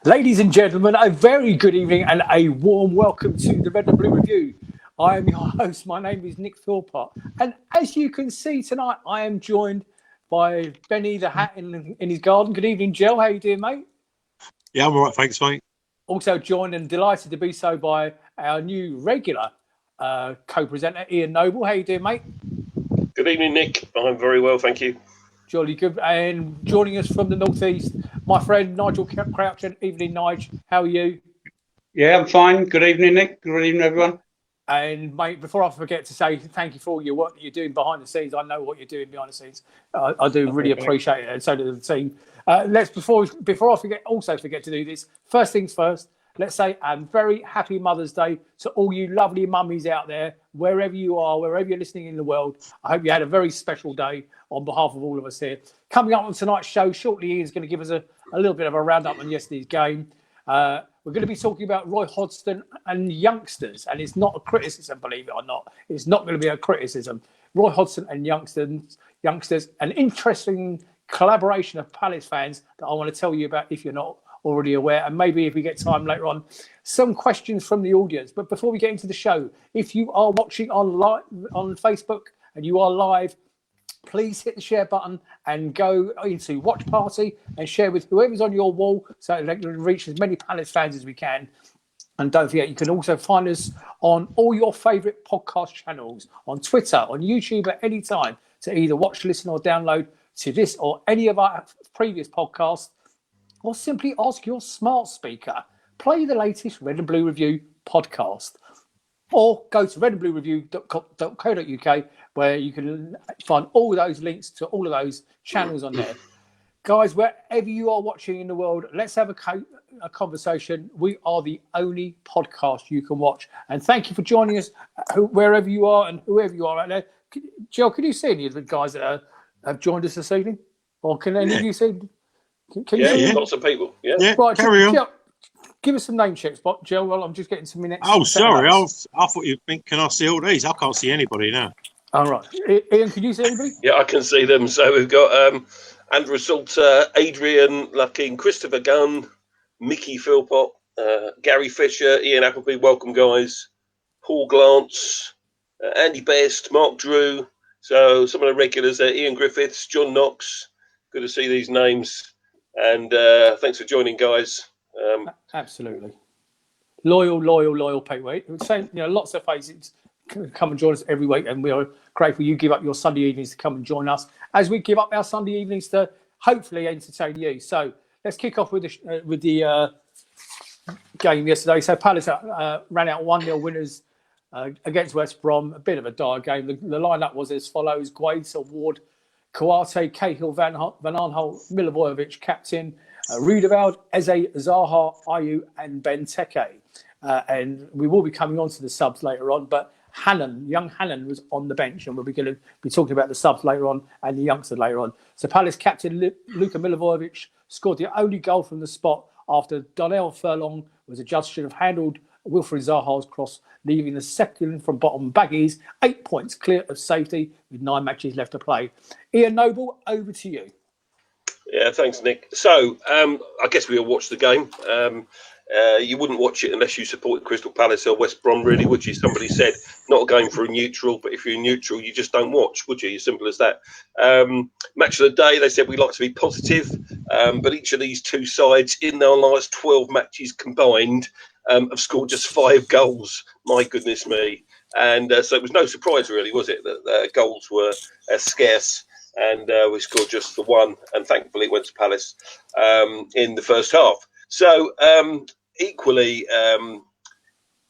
Ladies and gentlemen, a very good evening and a warm welcome to the Red and Blue Review. I am your host. My name is Nick Philpott. And as you can see tonight, I am joined by Benny the Hat in his garden. Good evening, Jel. How you doing, mate? Yeah, I'm all right, thanks, mate. Also joined and delighted to be so by our new regular co-presenter, Ian Noble. How you doing, mate? Good evening, Nick. I'm very well, thank you. Jolly good. And joining us from the northeast, my friend Nigel Crouchen. Evening, Nige. How are you? Yeah, I'm fine. Good evening, Nick. Good evening, everyone. And mate, before I forget to say thank you for all your work that you're doing behind the scenes. I know what you're doing behind the scenes. I do really appreciate it, and so do the team. Let's before I forget to do this. First things first. Let's say a very happy Mother's Day to all you lovely mummies out there, wherever you are, wherever you're listening in the world. I hope you had a very special day on behalf of all of us here. Coming up on tonight's show shortly, Ian's going to give us a little bit of a roundup on yesterday's game. We're going to be talking about Roy Hodgson and youngsters, and it's not a criticism, believe it or not. It's not going to be a criticism. Roy Hodgson and youngsters, an interesting collaboration of Palace fans that I want to tell you about if you're not already aware, and maybe if we get time later on, some questions from the audience. But before we get into the show, if you are watching on Facebook and you are live, please hit the share button and go into Watch Party and share with whoever's on your wall so that we can reach as many Palace fans as we can. And don't forget, you can also find us on all your favourite podcast channels, on Twitter, on YouTube at any time to either watch, listen or download to this or any of our previous podcasts, or simply ask your smart speaker, play the latest Red and Blue Review podcast. Or go to redandbluereview.co.uk where you can find all those links to all of those channels on there. Guys, wherever you are watching in the world, let's have a conversation. We are the only podcast you can watch. And thank you for joining us wherever you are and whoever you are out there. Jill, can you see any of the guys that have joined us this evening? Or can any of you see? Can you see lots of people. Yeah. Right, carry on. Jill, give us some name checks, Jill. Well, I'm just getting some minutes. Oh, sorry. I thought you'd think, can I see all these? I can't see anybody now. All right. Ian, can you see anybody? Yeah, I can see them. So we've got Andrew Salter, Adrian Lucking, Christopher Gunn, Mickey Philpott, Gary Fisher, Ian Appleby. Welcome, guys. Paul Glance, Andy Best, Mark Drew. So some of the regulars there, Ian Griffiths, John Knox. Good to see these names. And thanks for joining, guys. Absolutely. Loyal people. Saying, lots of faces come and join us every week, and we are grateful you give up your Sunday evenings to come and join us as we give up our Sunday evenings to hopefully entertain you. So let's kick off with the game yesterday. So Palace ran out 1-0 winners against West Brom. A bit of a dire game. The lineup was as follows: Guaita, Ward, Kouate, Cahill, Van Aanholt, Milivojevic, captain, Rudeveld, Eze, Zaha, Ayew and Benteke. And we will be coming on to the subs later on, but young Hannon was on the bench, and we'll be going to be talking about the subs later on and the youngster later on. So Palace captain Luka Milivojevic scored the only goal from the spot after Donnell Furlong was adjudged should have handled Wilfried Zaha's cross, leaving the second from bottom Baggies 8 points clear of safety with 9 matches left to play. Ian Noble, over to you. Yeah, thanks, Nick. So I guess we all watched the game. You wouldn't watch it unless you supported Crystal Palace or West Brom, really, would you? Somebody said, not a game for a neutral, but if you're neutral, you just don't watch, would you? As simple as that. Match of the day, they said we like to be positive, but each of these two sides in their last 12 matches combined have scored just 5 goals. My goodness me. And so it was no surprise, really, was it, that goals were scarce. And we scored just the 1, and thankfully it went to Palace in the first half. So equally,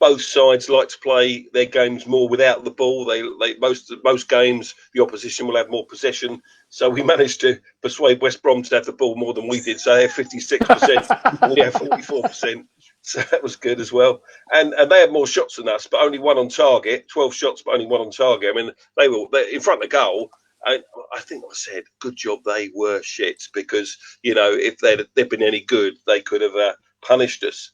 both sides like to play their games more without the ball. They most games the opposition will have more possession. So we managed to persuade West Brom to have the ball more than we did. So they have 56%, we have 44%. So that was good as well. And they had more shots than us, but only 1 on target. 12 shots, but only 1 on target. I mean, they were in front of the goal. I think I said, good job they were shit, because, if they'd been any good, they could have punished us.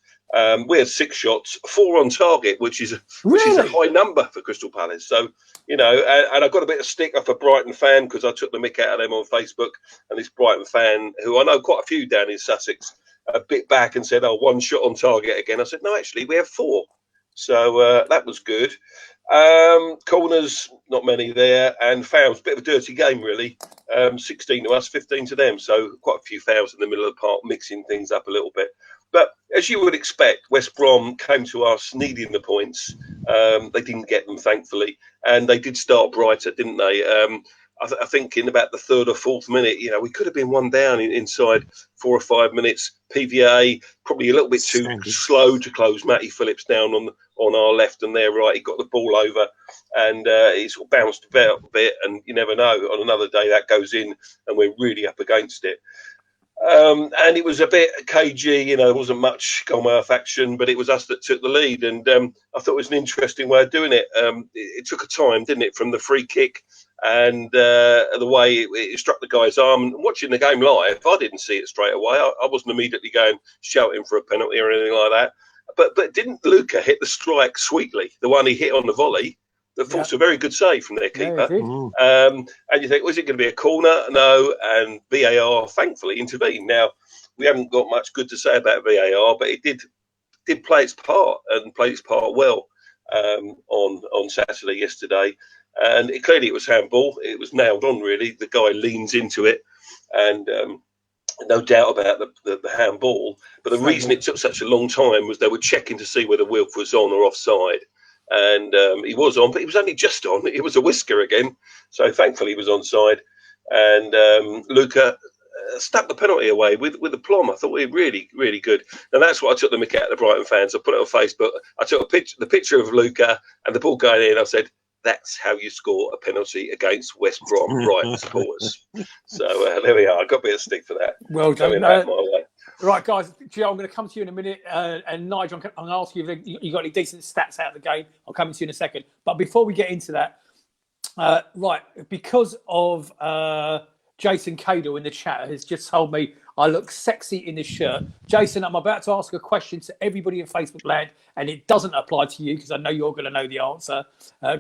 We had 6 shots, 4 on target, which is a high number for Crystal Palace. So, You know, and I got a bit of stick off a Brighton fan because I took the mick out of them on Facebook, and this Brighton fan, who I know quite a few down in Sussex, a bit back and said, "Oh, one shot on target again." I said, "No, actually, we have 4." So that was good. Corners, not many there, and fouls, bit of a dirty game really. 16 to us, 15 to them, so quite a few fouls in the middle of the park, mixing things up a little bit. But as you would expect, West Brom came to us needing the points. They didn't get them, thankfully, and they did start brighter, didn't they? I think in about the 3rd or 4th minute, you know, we could have been one down inside 4 or 5 minutes. PVA probably a little bit too slow to close Matty Phillips down on our left and their right. He got the ball over, and he sort of bounced about a bit, and you never know. On another day, that goes in, and we're really up against it. And it was a bit cagey, you know, there wasn't much Gomorth action, but it was us that took the lead. And I thought it was an interesting way of doing it. It took a time, didn't it, from the free kick and the way it struck the guy's arm. And watching the game live, I didn't see it straight away. I wasn't immediately going shouting for a penalty or anything like that. But didn't Luka hit the strike sweetly, the one he hit on the volley? That forced a very good save from their keeper. And you think, was it going to be a corner? No. And VAR thankfully intervened. Now, we haven't got much good to say about VAR, but it did play its part and played its part well on Saturday yesterday. And clearly it was handball. It was nailed on, really. The guy leans into it, and no doubt about the handball. But the reason it took such a long time was they were checking to see whether Wilf was on or offside. And he was on, but he was only just on. It was a whisker again. So thankfully he was onside. And Luka stuck the penalty away with aplomb. I thought we were really, really good. And that's what I took the mick out of the Brighton fans. I put it on Facebook. I took the picture of Luka and the ball going in. I said, that's how you score a penalty against West Brom Brighton supporters. So there we are. I got a bit of stick for that. Well done. My way. Right, guys, Jel, I'm going to come to you in a minute. And Nigel, I'm going to ask you if you got any decent stats out of the game. I'll come to you in a second. But before we get into that, right, because of Jason Cadle in the chat has just told me I look sexy in this shirt. Jason, I'm about to ask a question to everybody in Facebook land, and it doesn't apply to you because I know you're going to know the answer.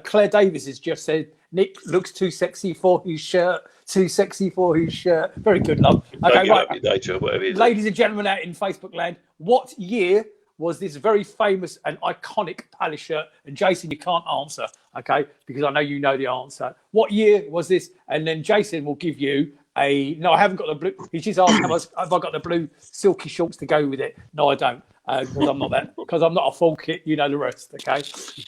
Claire Davis has just said, Nick looks too sexy for his shirt. Too sexy for his shirt. Very good, love. Okay, right. Ladies and gentlemen out in Facebook land, what year was this very famous and iconic Palace shirt? And Jason, you can't answer, okay, because I know you know the answer. What year was this? And then Jason will give you no, I haven't got the blue. He's just asked have I got the blue silky shorts to go with it? No, I don't, because I'm not that. Because I'm not a full kit. You know the rest, okay?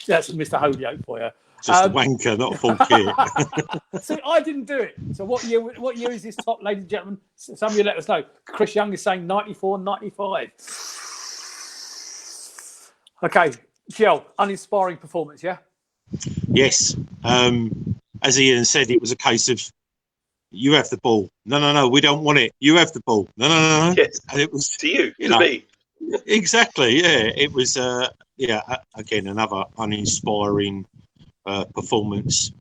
That's Mr. Holyoke for you. Just a wanker, not a full kit. See, I didn't do it. So what year is this top, ladies and gentlemen? Some of you let us know. Chris Young is saying 94, 95. Okay, Jel, uninspiring performance, yeah? Yes. As Ian said, it was a case of, you have the ball. No, we don't want it. You have the ball. No. Yes. And it was to you, to me. Exactly, yeah. It was, again, another uninspiring performance.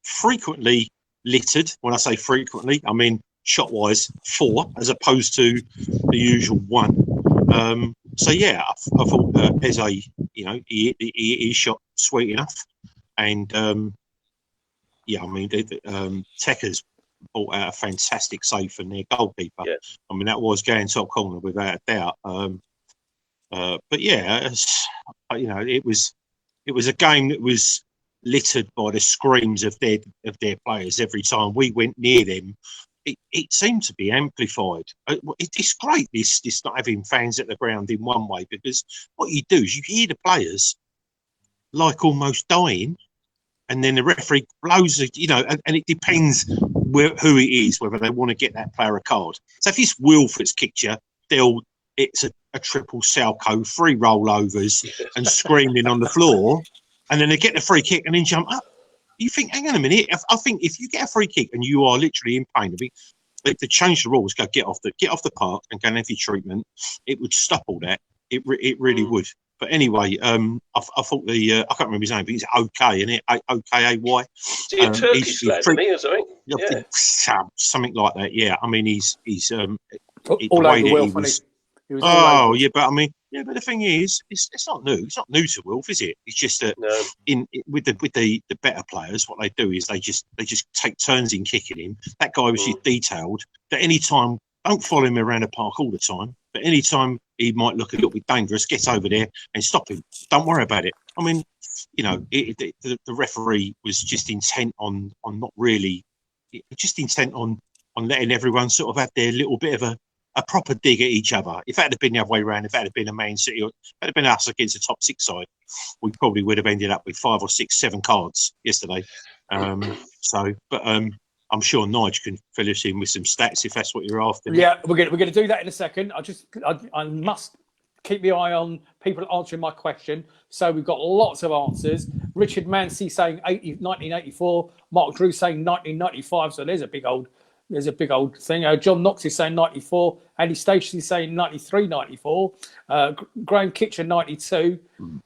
Frequently littered. When I say frequently, I mean shot-wise 4 as opposed to the usual 1. So yeah, I thought Eze, he shot sweet enough, and Tekker's brought out a fantastic save from their goalkeeper. Yeah. I mean, that was going top corner without a doubt. But yeah, it was a game that was littered by the screams of their players every time we went near them. It seemed to be amplified. It's great this not having fans at the ground in one way, because what you do is you hear the players like almost dying, and then the referee blows and it depends who it is, whether they want to get that player a card. So if it's Wilf that's kicked you, it's a triple Salco, 3 rollovers and screaming on the floor, and then they get the free kick and then jump up. You think, hang on a minute. I think if you get a free kick and you are literally in pain, if they change the rules, go get off the park and go and have your treatment, it would stop all that. It really would. But anyway, I thought I can't remember his name, but he's okay, isn't it? OKAY. Is he a Turkish lad, isn't he, or something? Yeah. Something like that. Yeah. I mean, he's all over the world. But I mean, Yeah, but the thing is, it's not new. It's not new to Wolf, is it? It's just that No. with the better players, what they do is they just take turns in kicking him. That guy was just detailed that any time, don't follow him around the park all the time, but any time he might look a little bit dangerous, get over there and stop him. Don't worry about it. I mean, you know, the referee was just intent on not really, just intent on letting everyone sort of have their little bit of a proper dig at each other. If that had been the other way around, if that had been a Man City, or if that had been us against the top 6 side, we probably would have ended up with 5 or 6, 7 cards yesterday. But I'm sure Nigel can fill us in with some stats if that's what you're after. Yeah, we're going to do that in a second. I must keep the eye on people answering my question. So we've got lots of answers. Richard Mancy saying 1984. Mark Drew saying 1995. So there's a big old thing. John Knox is saying 94. Andy Stacey is saying 93, 94. Graham Kitchen 92.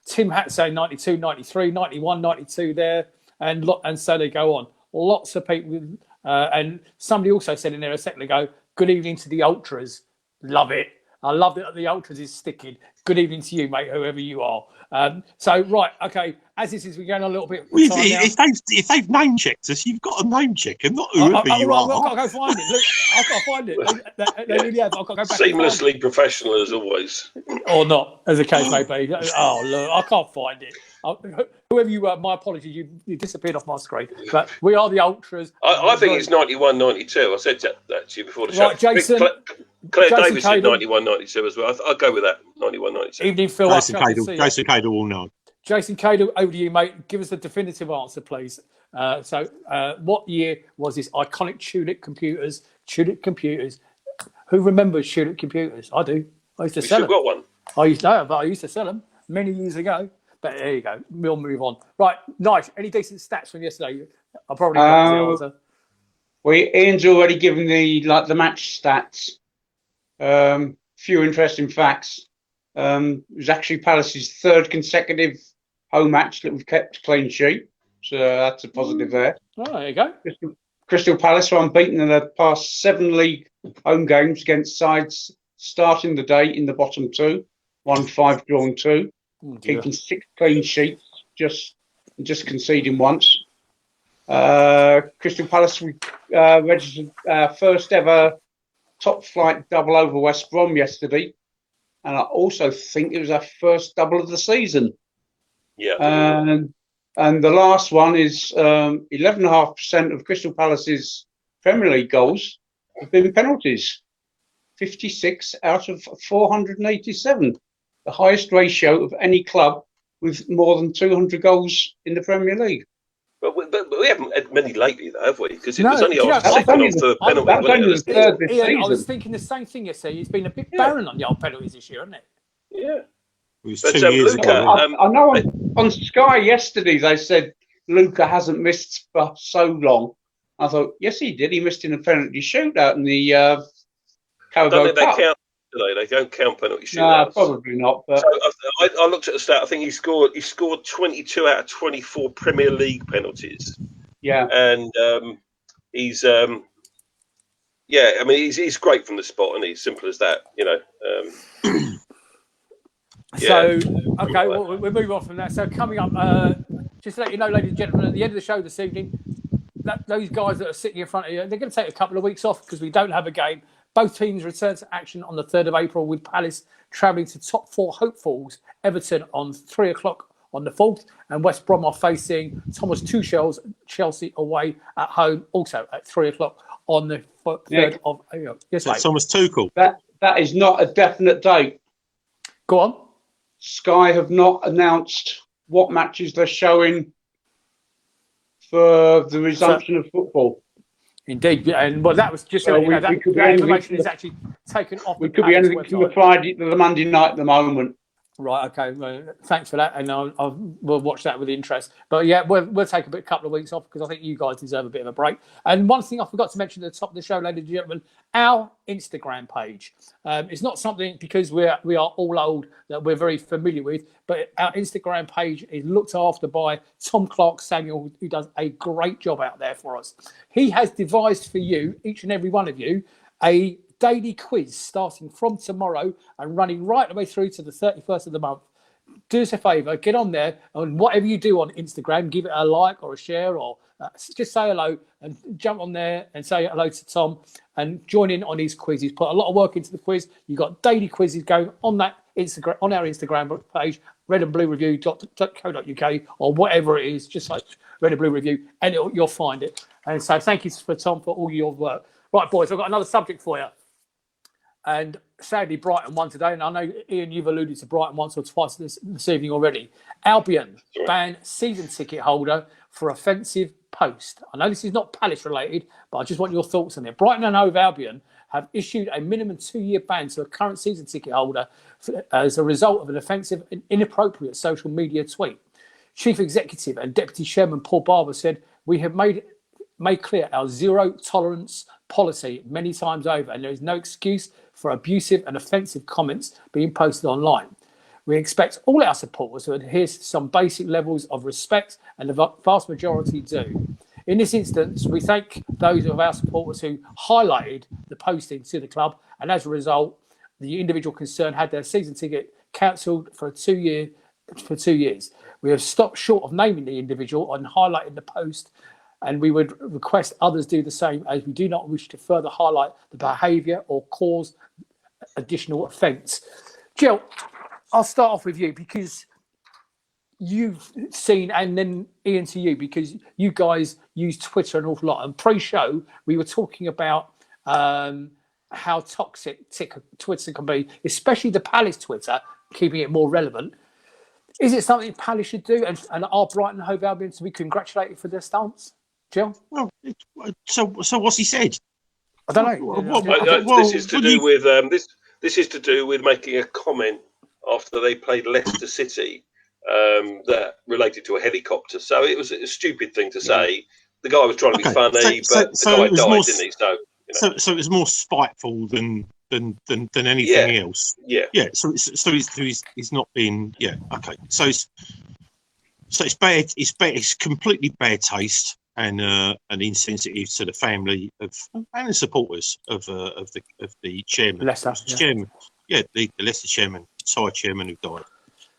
Tim Hatt saying 92, 93, 91, 92 there. And so they go on. Lots of people. And somebody also said in there a second ago, good evening to the Ultras. Love it. I love that the Ultras is sticking. Good evening to you, mate, whoever you are. Right, okay. As this is, we're going on a little bit. If they've name checked us, you've got to name check them, not whoever you are. I've got to go find it. Look, I've got to find it. They really have. I've got to go back. Seamlessly professional as always. Or not, as the case may be. Oh, look, I can't find it. Whoever you were, my apologies, you disappeared off my screen. But we are the Ultras. I think it's 91, 92. I said that to you before the show. Right, Jason. Claire Jason Davis said Cadle. 91, 92 as well. I'll go with that. 91, 92. Evening, Phil. Jason Cadle will know. Jason Cadle, over to you, mate. Give us the definitive answer, please. What year was this iconic Tulip computers? Tulip computers. Who remembers Tulip computers? I do. I used to sell them. Got one. I used to sell them many years ago. But there you go. We'll move on. Right, nice. Any decent stats from yesterday? I probably got the answer. Ian's already given the match stats. Few interesting facts. It was actually Palace's 3rd consecutive home match that we've kept clean sheet. So that's a positive there. Oh, there you go. Crystal Palace are unbeaten in their past 7 league home games against sides starting the day in the bottom 2. 1-5, drawn 2. Keeping 6 clean sheets, just conceding once. Crystal Palace registered first ever top flight double over West Brom yesterday, and I also think it was our first double of the season. Yeah. And the last one is 11.5% of Crystal Palace's Premier League goals have been penalties. 56 out of 487. The highest ratio of any club with more than 200 goals in the Premier League. But we haven't had many lately, though, have we? Because it was only our second or third penalty. That was only the third this season. I was thinking the same thing yesterday. It's been a bit barren on the old penalties this year, hasn't it? Yeah. It was 2 years ago. I know on Sky yesterday they said Luka hasn't missed for so long. I thought, yes, he did. He missed in a penalty shootout in the Carabao Cup. Count. They don't count penalty shootouts. No, probably not. But so I looked at the stat. I think he scored 22 out of 24 Premier League penalties. Yeah, and he's he's great from the spot, and he's simple as that. So okay, we'll move on from that. So coming up, just to let you know, ladies and gentlemen, at the end of the show this evening, those guys that are sitting in front of you, they're going to take a couple of weeks off because we don't have a game. Both teams return to action on the 3rd of April with Palace travelling to top 4 hopefuls, Everton on 3 o'clock on the 4th, and West Brom are facing Thomas Tuchel's Chelsea away at home, also at 3 o'clock on the 3rd of April. Yes, mate. Thomas Tuchel. That is not a definite date. Go on. Sky have not announced what matches they're showing for the resumption of football. Indeed, and that was just so that information is actually taken off. We could be anything from the Friday to the Monday night at the moment. Right. Okay. Well, thanks for that, and we'll watch that with interest. But yeah, we'll take a couple of weeks off because I think you guys deserve a bit of a break. And one thing I forgot to mention at the top of the show, ladies and gentlemen, our Instagram page. It's not something because we are all old that we're very familiar with, but our Instagram page is looked after by Tom Clark Samuel, who does a great job out there for us. He has devised for you, each and every one of you, a daily quiz starting from tomorrow and running right the way through to the 31st of the month. Do us a favour, get on there, and whatever you do on Instagram, give it a like or a share, or just say hello and jump on there and say hello to Tom and join in on his quiz. He's put a lot of work into the quiz. You've got daily quizzes going on that Instagram, on our Instagram page, redandbluereview.co.uk or whatever it is, just like Red and Blue Review, and you'll find it. And so thank you for Tom for all your work. Right, boys, I've got another subject for you. And sadly, Brighton won today. And I know, Ian, you've alluded to Brighton once or twice this evening already. Albion ban season ticket holder for offensive post. I know this is not Palace related, but I just want your thoughts on it. Brighton and Hove Albion have issued a minimum 2-year ban to a current season ticket holder as a result of an offensive and inappropriate social media tweet. Chief Executive and Deputy Chairman Paul Barber said, "We have made clear our zero tolerance policy many times over, and there is no excuse for abusive and offensive comments being posted online. We expect all our supporters to adhere to some basic levels of respect, and the vast majority do. In this instance, we thank those of our supporters who highlighted the posting to the club, and as a result, the individual concerned had their season ticket cancelled for 2 years. We have stopped short of naming the individual and highlighting the post, and we would request others do the same, as we do not wish to further highlight the behaviour or cause additional offence." Jill, I'll start off with you because you've seen, and then Ian to you, because you guys use Twitter an awful lot. And pre-show, we were talking about how toxic Twitter can be, especially the Palace Twitter, keeping it more relevant. Is it something Palace should do? And are Brighton and Hove Albion to be congratulated for their stance? Jill? Well, so what's he said? I don't know. This is to do with This is to do with making a comment after they played Leicester City that related to a helicopter. So it was a stupid thing to say. The guy was trying to be funny, but the guy died, didn't he? So it was more spiteful than anything else. Yeah. So he's not being. Yeah. Okay. So it's bad. It's completely bad taste and insensitive to the family of and the supporters of the chairman. Leicester. Chairman. Yeah, the Leicester chairman, side chairman who died.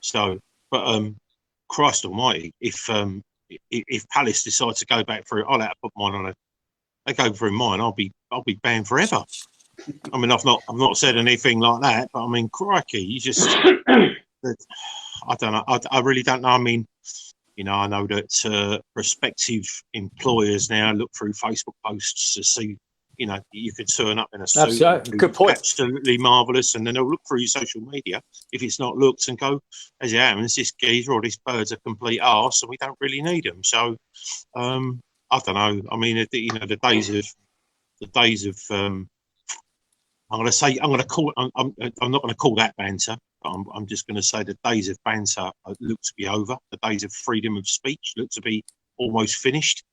So, but Christ Almighty, if Palace decide to go back through, I'll have to put mine on they go through mine, I'll be banned forever. I mean, I've not said anything like that, but I mean, crikey, you just, I don't know, I really don't know. I mean, you know, I know that prospective employers now look through Facebook posts to see, you know, you could turn up in a suit. Absolutely. Good point. Absolutely marvellous. And then they'll look through your social media if it's not looked and go, as it happens, this geezer or this bird's a complete arse and we don't really need them. So, I don't know. I mean, you know, the days of I'm not going to call that banter. But I'm just going to say the days of banter look to be over. The days of freedom of speech look to be almost finished.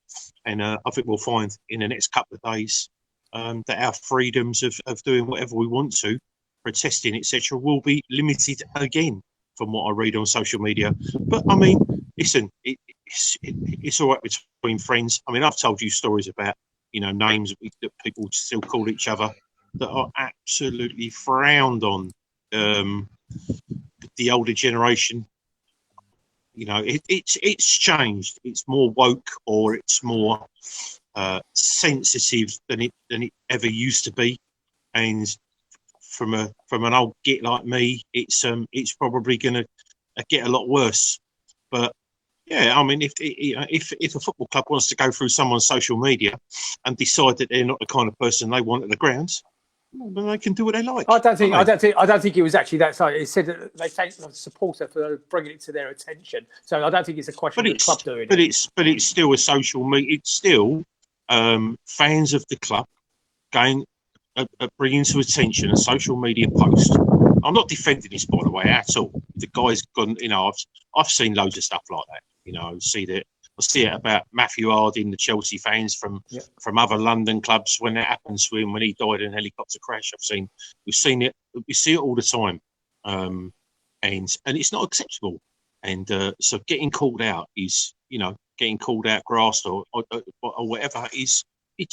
And I think we'll find in the next couple of days that our freedoms of doing whatever we want to, protesting, etc., will be limited again, from what I read on social media. But I mean, listen, it's all right between friends. I mean, I've told you stories about, you know, names that people still call each other that are absolutely frowned on. The older generation, you know, it's changed. It's more woke, or it's more sensitive than it ever used to be. And from an old git like me, it's probably going to get a lot worse. But yeah, I mean, if a football club wants to go through someone's social media and decide that they're not the kind of person they want at the grounds, well, then they can do what they like. I don't think it was actually that side. It said that they thank the supporter for bringing it to their attention. So I don't think it's a question of the club doing it. But it's still a social media. It's still fans of the club going bringing to attention a social media post. I'm not defending this, by the way, at all. The guy's gone. You know, I've seen loads of stuff like that. You know, I see it about Matthew Harding, the Chelsea fans from other London clubs when that happens to him when he died in a helicopter crash. We see it all the time, and it's not acceptable. And so getting called out is, you know, getting called out, grassed or whatever it's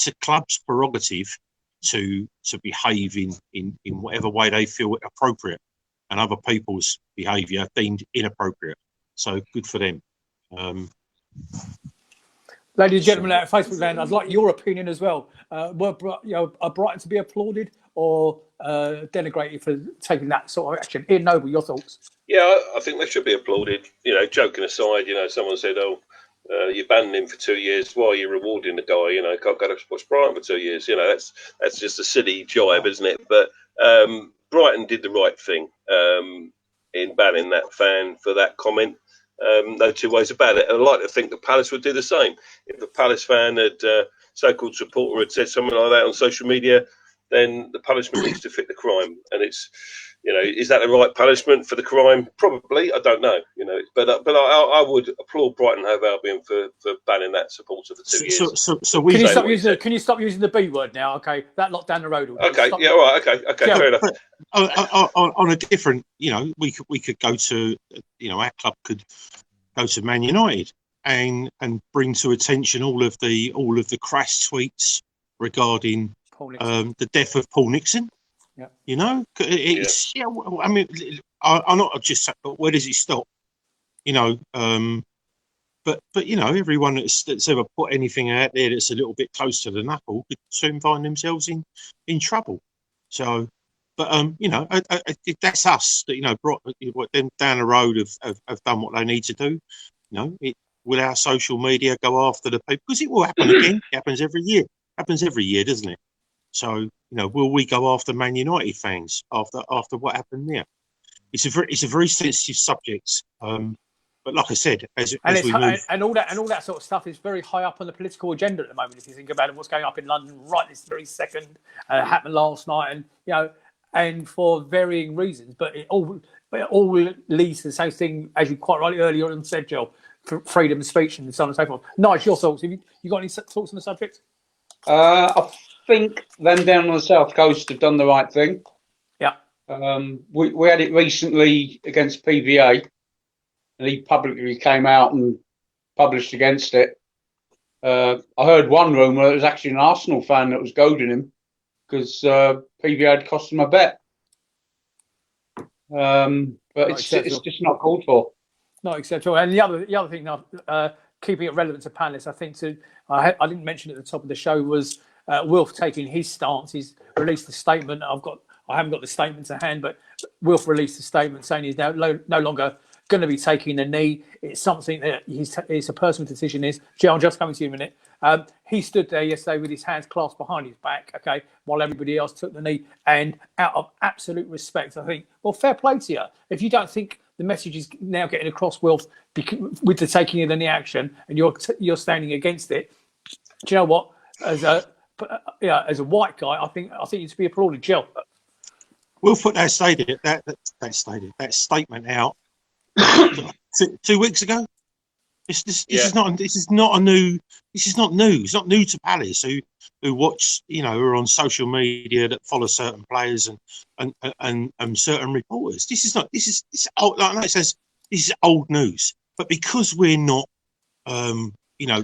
a club's prerogative to behave in whatever way they feel appropriate, and other people's behaviour deemed inappropriate. So good for them. Ladies and gentlemen at Facebook land, I'd like your opinion as well. Are Brighton to be applauded or denigrated for taking that sort of action? Ian Noble, your thoughts? Yeah, I think they should be applauded. Joking aside, someone said, "Oh, you're banning him for 2 years. Why are you rewarding the guy? Can't go to watch Brighton for 2 years. That's just a silly jibe, isn't it?" But Brighton did the right thing in banning that fan for that comment. No two ways about it. I'd like to think that Palace would do the same. If a Palace fan so-called supporter had said something like that on social media, then the punishment needs to fit the crime. And it's, is that the right punishment for the crime? Probably. I don't know. But I would applaud Brighton Hove Albion for banning that supporter for 2 years. So we can you stop using the B word now? Okay, that lot down the road. Okay, yeah, all right. Okay, fair enough. On a different, we could go to, our club could go to Man United and bring to attention all of the crass tweets regarding the death of Paul Nixon. Yeah. It's I mean, I'm not just. Where does it stop? But everyone that's ever put anything out there that's a little bit close to the knuckle could soon find themselves in trouble. So, but that's us. That brought them down the road have done what they need to do. Will our social media go after the people? Because it will happen again. It happens every year. Doesn't it? So, will we go after Man United fans after what happened there? It's a very sensitive subject. But like I said, and all that sort of stuff is very high up on the political agenda at the moment. If you think about it, what's going up in London right this very second, happened last night, and for varying reasons, but it all leads to the same thing as you quite rightly earlier on said, Joel, for freedom of speech and so on and so forth. Nigel, your thoughts? Have you got any thoughts on the subject? I think them down on the south coast have done the right thing. Yeah. We had it recently against PVA, and he publicly came out and published against it. I heard one rumour it was actually an Arsenal fan that was goading him because PVA had cost him a bet. But it's just not called for. Not acceptable. And the other thing now, keeping it relevant to Palace, I think I didn't mention at the top of the show was Wilf taking his stance. He's released a statement. I haven't got the statement to hand, but Wilf released a statement saying he's now no longer going to be taking the knee. It's something that it's a personal decision. Jel, just coming to you in a minute. He stood there yesterday with his hands clasped behind his back, okay, while everybody else took the knee. And out of absolute respect, I think, well, fair play to you. If you don't think the message is now getting across, Wilf, with the taking of the knee action, and you're standing against it, do you know what? As a white guy, I think you should be applauded, Jel. We'll put that statement out 2 weeks ago. This is not new. It's not new to Palace who watch, who are on social media that follow certain players and certain reporters. This is old. Like it says, this is old news. But because we're not,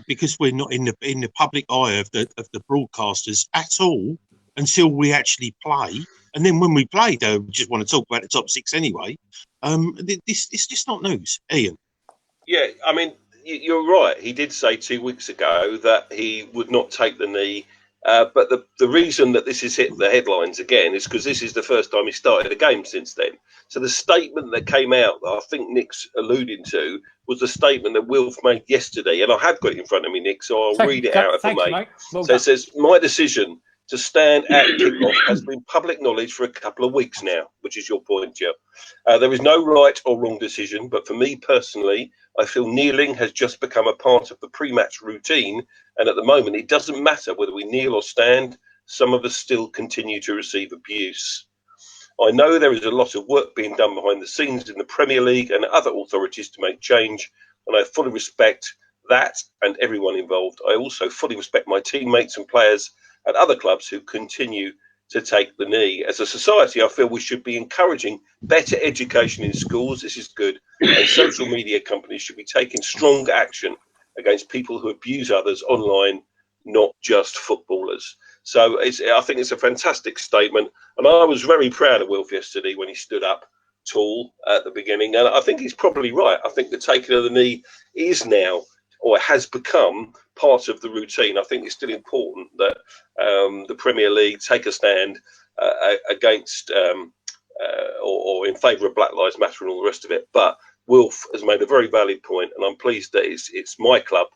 because we're not in the public eye of the broadcasters at all until we actually play, and then when we play, they just want to talk about the top six anyway. It's just not news, Ian. Yeah, I mean, you're right. He did say 2 weeks ago that he would not take the knee. But the reason that this has hit the headlines again is because this is the first time he started a game since then. So the statement that came out that I think Nick's alluding to was the statement that Wilf made yesterday. And I have got it in front of me, Nick, so I'll read it out if I may. Well so it says, "My decision to stand at kickoff has been public knowledge for a couple of weeks now," which is your point, Joe. "There is no right or wrong decision, but for me personally, I feel kneeling has just become a part of the pre-match routine, and at the moment it doesn't matter whether we kneel or stand. Some of us still continue to receive abuse. I know there is a lot of work being done behind the scenes in the Premier League and other authorities to make change, and I fully respect that and everyone involved. I also fully respect my teammates and players at other clubs who continue to take the knee. As a society, I feel we should be encouraging better education in schools. This is good. And social media companies should be taking strong action against people who abuse others online. not just footballers. So I think it's a fantastic statement. And I was very proud of Wilf yesterday when he stood up tall at the beginning. And I think he's probably right. I think the taking of the knee is now, or has become, part of the routine. I think it's still important that the Premier League take a stand against or in favour of Black Lives Matter and all the rest of it. But Wilf has made a very valid point, and I'm pleased that it's my club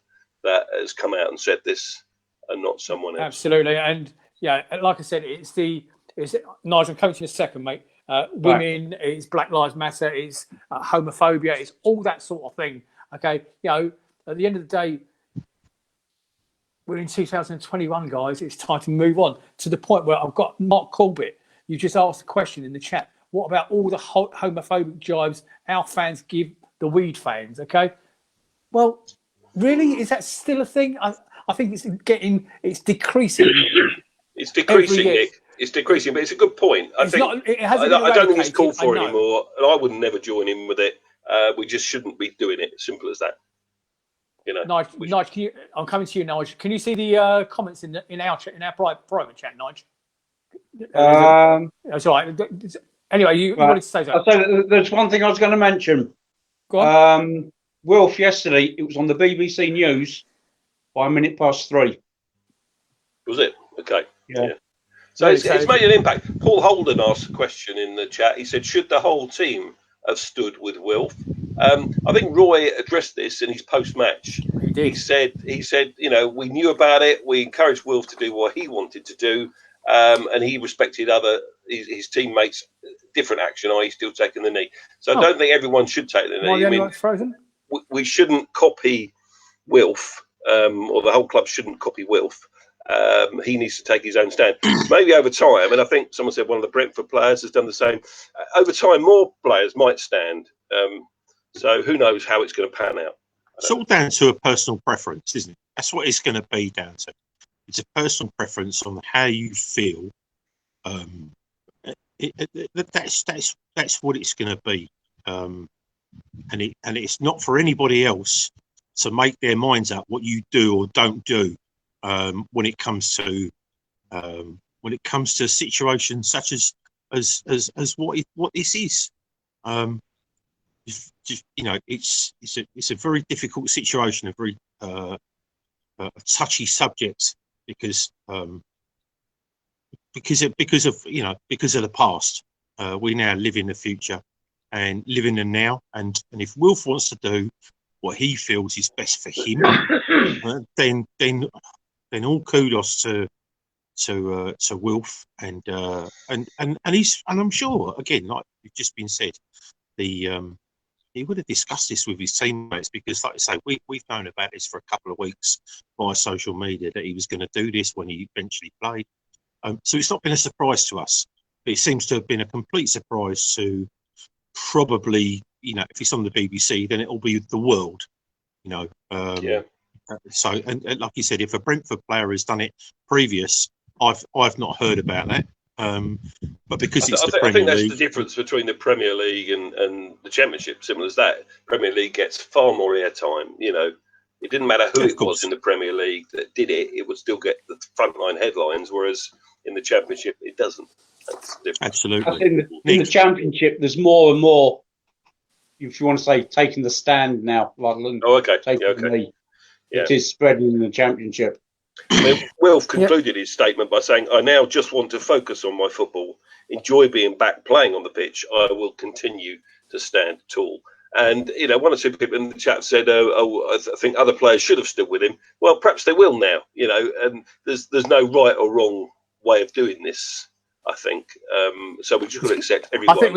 that has come out and said this and not someone else. Absolutely. And yeah, like I said, it's Nigel, I'm coming to you in a second, mate. Women, it's Black Lives Matter, it's homophobia, it's all that sort of thing. Okay, at the end of the day, we're in 2021, guys. It's time to move on to the point where I've got Mark Corbett. You just asked a question in the chat. What about all the homophobic jibes our fans give the weed fans? Okay, well, really, is that still a thing? I think it's decreasing. It's decreasing, Nick. It's decreasing, but it's a good point. I don't think it's called for anymore, and I would never join in with it. We just shouldn't be doing it. Simple as that. Nige, I'm coming to you, Nige. Can you see the comments in our chat, in our private chat, Nige? That's all right. Anyway, you wanted to say something. So there's one thing I was going to mention. Go on. Wilf, yesterday, it was on the BBC News by 3:03. Was it? Okay. Yeah. So it's made an impact. Paul Holden asked a question in the chat. He said, should the whole team have stood with Wilf? I think Roy addressed this in his post-match. He did. He said, we knew about it. We encouraged Wilf to do what he wanted to do. And he respected his teammates' different action, i.e. still taking the knee. So I don't think everyone should take the knee. I mean, frozen? We shouldn't copy Wilf, or the whole club shouldn't copy Wilf. He needs to take his own stand. Maybe over time, and I think someone said one of the Brentford players has done the same. Over time, more players might stand. So who knows how it's going to pan out. It's all down to a personal preference, isn't it? That's what it's going to be down to. It's a personal preference on how you feel. That's what it's going to be. And it's not for anybody else to make their minds up what you do or don't do when it comes to situations such as what this is. It's a very difficult situation, a very touchy subject because of the past. We now live in the future and live in the now. And if Wilf wants to do what he feels is best for him, then all kudos to Wilf and I'm sure, again, like you've just been said, he would have discussed this with his teammates because, like I say, we've known about this for a couple of weeks via social media that he was going to do this when he eventually played. So it's not been a surprise to us. But it seems to have been a complete surprise to probably, if it's on the BBC, then it'll be the world, Yeah. So, and like you said, if a Brentford player has done it previous, I've not heard about that. But because it's the Premier League, I think that's the difference between the Premier League and the Championship. Simple as that. Premier League gets far more airtime. It didn't matter who it was in the Premier League that did it; it would still get the frontline headlines. Whereas in the Championship, it doesn't. That's different. Absolutely. I think in the Championship, there's more and more. If you want to say taking the stand now, like taking the knee, it is spreading in the Championship. Wilf concluded his statement by saying, I now just want to focus on my football, enjoy being back playing on the pitch. I will continue to stand tall. And, one or two people in the chat said, I think other players should have stood with him. Well, perhaps they will now, and there's no right or wrong way of doing this, I think. So we just got to accept everyone. I think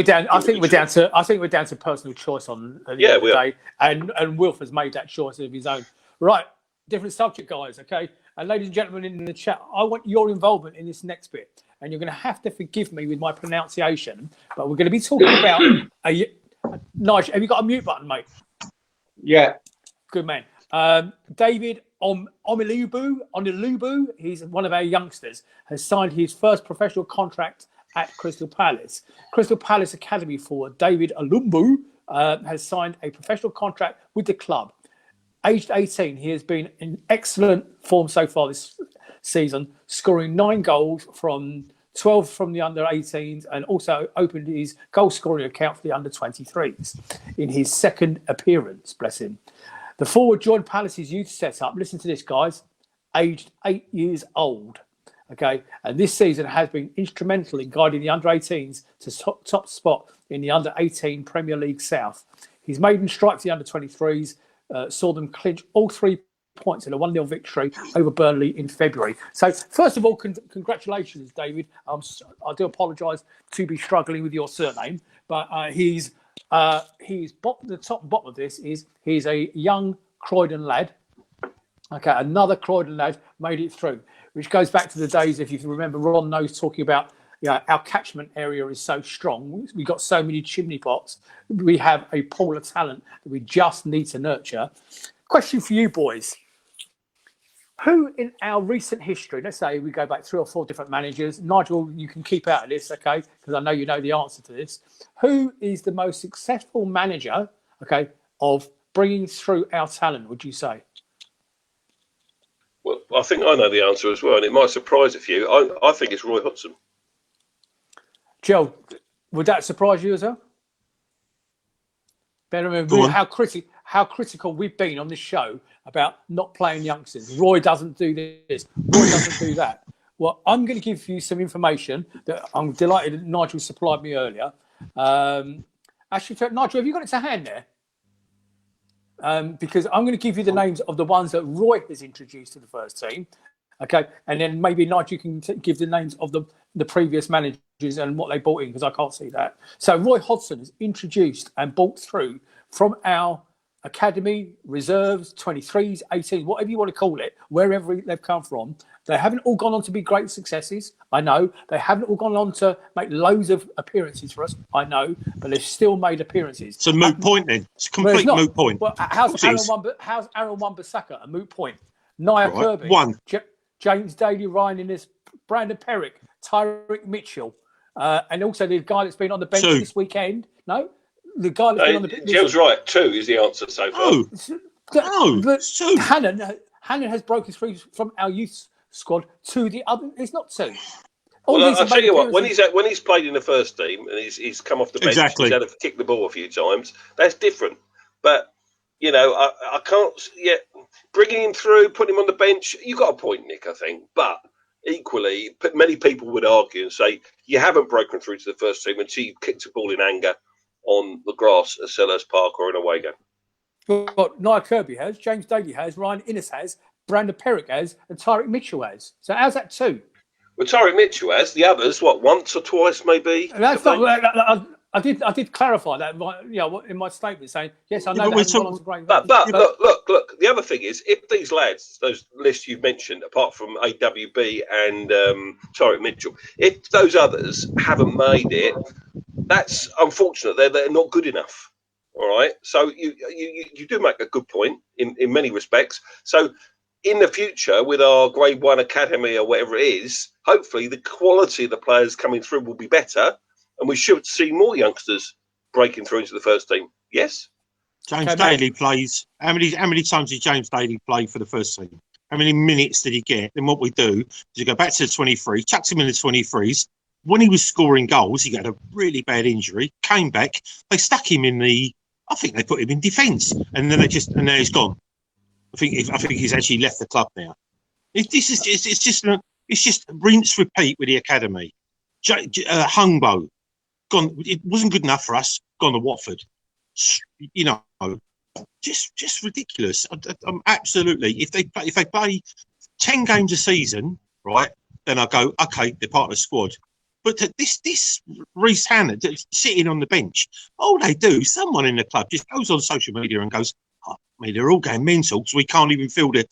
we're down to personal choice on the end of the day. And Wilf has made that choice of his own. Right. Different subject, guys, okay? And ladies and gentlemen in the chat, I want your involvement in this next bit. And you're going to have to forgive me with my pronunciation, but we're going to be talking about... Nige, have you got a mute button, mate? Yeah. Good man. David Omilubu, he's one of our youngsters, has signed his first professional contract at Crystal Palace. Crystal Palace Academy forward David Olumbu has signed a professional contract with the club. Aged 18, he has been in excellent form so far this season, scoring 9 goals from 12 from the under 18s, and also opened his goal scoring account for the under 23s in his second appearance. Bless him. The forward joined Palace's youth setup. Listen to this, guys. Aged 8 years old. Okay, and this season has been instrumental in guiding the under 18s to top spot in the under 18 Premier League South. His maiden strike to the under 23s saw them clinch all 3 points in a 1-0 victory over Burnley in February. So, first of all, congratulations, David. I do apologise to be struggling with your surname, but the top and bottom of this is he's a young Croydon lad. Okay, another Croydon lad made it through, which goes back to the days, if you remember, Ron knows talking about, our catchment area is so strong. We've got so many chimney pots. We have a pool of talent that we just need to nurture. Question for you, boys. Who in our recent history, let's say we go back 3 or 4 different managers, Nigel, you can keep out of this, okay, because I know you know the answer to this. Who is the most successful manager, okay, of bringing through our talent, would you say? Well, I think I know the answer as well, and it might surprise a few. I think it's Roy Hodgson. Joe, would that surprise you as well? Better remember how critical we've been on this show about not playing youngsters. Roy doesn't do this. Roy doesn't do that. Well, I'm going to give you some information that I'm delighted that Nigel supplied me earlier. Actually, Nigel, have you got it to hand there? Because I'm going to give you the names of the ones that Roy has introduced to the first team. Okay, and then maybe Nigel can give the names of the previous managers and what they brought in, because I can't see that. So Roy Hodgson has introduced and brought through from our academy, reserves, 23s, 18s, whatever you want to call it, wherever they've come from. They haven't all gone on to be great successes, I know. They haven't all gone on to make loads of appearances for us, I know, but they've still made appearances. It's a moot point then. It's a complete moot point. Well, how's Aaron Wan-Bissaka a moot point? Nia Kirby, James Daly, Ryan Innes, Brandon Perrick, Tyrick Mitchell, and also the guy that's been on the bench this weekend. No? The guy that's been on the bench. Jill's right. 2 is the answer so far. No, Hannon has broken through from our youth squad to the other. It's not 2. Well, I'll tell you what. When he's played in the first team and he's come off the bench, he's had to kick the ball a few times. That's different. But I can't yet bringing him through, putting him on the bench. You got a point, Nick. I think, but equally, many people would argue and say you haven't broken through to the first team until you kicked a ball in anger on the grass at Selhurst Park or an away game. Well, Nia Kirby has, James Daly has, Ryan Innes has, Brandon Perrick has, and Tyrick Mitchell has. So how's that 2? Well, Tyrick Mitchell has. The others, once or twice maybe? That's not. I did clarify that, in my statement, saying yes, I know that. But look. The other thing is, if these lads, those lists you've mentioned, apart from AWB and Tyrick Mitchell, if those others haven't made it, that's unfortunate. They're not good enough. All right. So you do make a good point in many respects. So in the future, with our Grade 1 Academy or whatever it is, hopefully the quality of the players coming through will be better. And we should see more youngsters breaking through into the first team. Yes? James Daly plays. How many times did James Daly play for the first team? How many minutes did he get? Then what we do is we go back to the 23, chucked him in the 23s. When he was scoring goals, he had a really bad injury, came back. They stuck him I think they put him in defence. And then and now he's gone. I think he's actually left the club now. It's just rinse, repeat with the academy. Hungbo. Gone. It wasn't good enough for us. Gone to Watford. Just ridiculous. I'm absolutely. If they play 10 games a season, right, then I go, okay, they're part of the squad. But this Reece Hannah sitting on the bench, all they do, someone in the club just goes on social media and goes, they're all going mental because we can't even fill the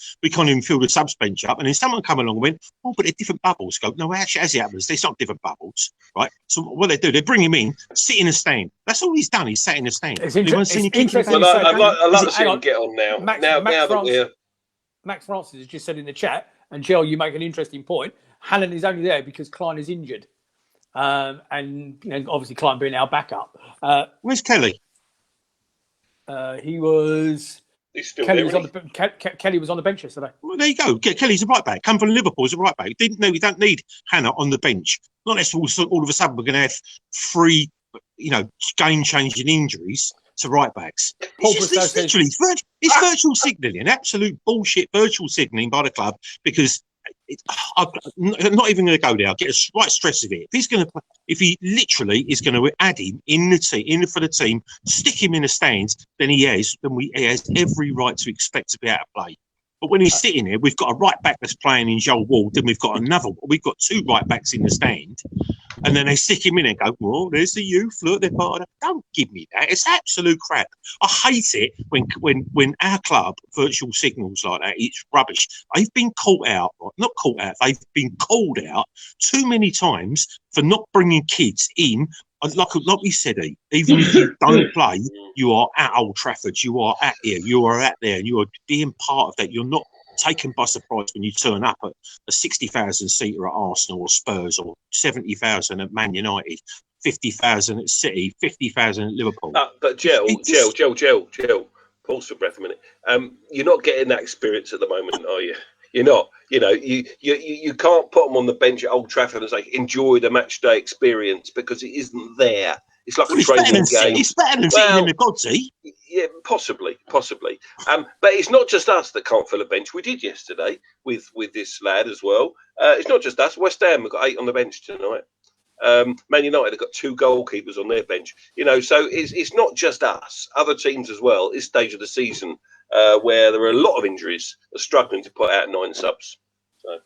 subs bench up. And then someone come along and went, but they're different bubbles. Go, no, actually, as it happens, it's not different bubbles, right? So what they do, they bring him in, sit in a stand. That's all he's done. He's sat in a stand. It's interesting. I'd like to see him get on now. Max Francis has just said in the chat, and Jel, you make an interesting point. Hannon is only there because Klein is injured. And obviously Klein being our backup. Where's Kelly? He was He's still Kelly there, was on the Kelly was on the bench yesterday. Well, there you go. Kelly's a right back. Come from Liverpool as a right back. We don't need Hannah on the bench. Not unless all of a sudden we're going to have 3, game-changing injuries to right backs. It's virtual signalling, absolute bullshit virtual signalling by the club, because I'm not even going to go there. I'll get a right stress of it. If he literally is going to add him for the team, stick him in the stands, then he has every right to expect to be out of play. But when he's sitting there, we've got a right back that's playing in Joel Ward, then we've got 2 right backs in the stand, and then they stick him in and go, well, there's the youth, look, they're part of it. Don't give me that. It's absolute crap. I hate it when our club virtual signals like that. It's rubbish. They've been they've been called out too many times for not bringing kids in. Like we said, even if you don't play, you are at Old Trafford, you are at here, you are at there, and you are being part of that. You're not taken by surprise when you turn up at a 60,000 seater at Arsenal or Spurs, or 70,000 at Man United, 50,000 at City, 50,000 at Liverpool. But Jel, pause for breath a minute. You're not getting that experience at the moment, are you? You're not. You can't put them on the bench at Old Trafford and say enjoy the match day experience, because it isn't there. It's like a training game. It's better than sitting in the Godsey. Yeah, possibly. But it's not just us that can't fill a bench. We did yesterday with this lad as well. It's not just us. West Ham have got 8 on the bench tonight. Man United have got 2 goalkeepers on their bench. So it's not just us. Other teams as well. This stage of the season, where there are a lot of injuries, are struggling to put out 9 subs. So.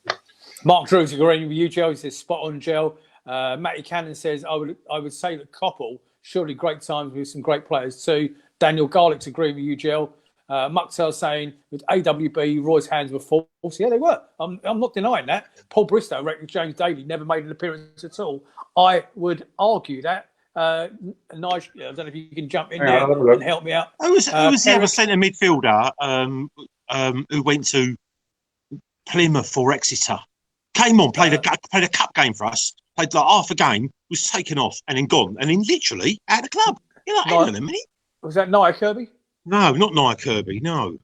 Mark Drew's agreeing with you, Joe. He says spot on, Gel. Matty Cannon says I would say that Koppel, surely great times with some great players too. Daniel Garlick's agreeing with you, Gel. Muxell saying with AWB, Roy's hands were false. Yeah, they were. I'm not denying that. Paul Bristow reckons James Daly never made an appearance at all. I would argue that. Nige, I don't know if you can jump in there and help me out. Who was the other centre midfielder who went to Plymouth or Exeter? Came on, played a cup game for us, played like half a game, was taken off and then gone, and then literally out of the club. You're like, hang on a minute. Was that Nia Kirby? No, not Nia Kirby. No.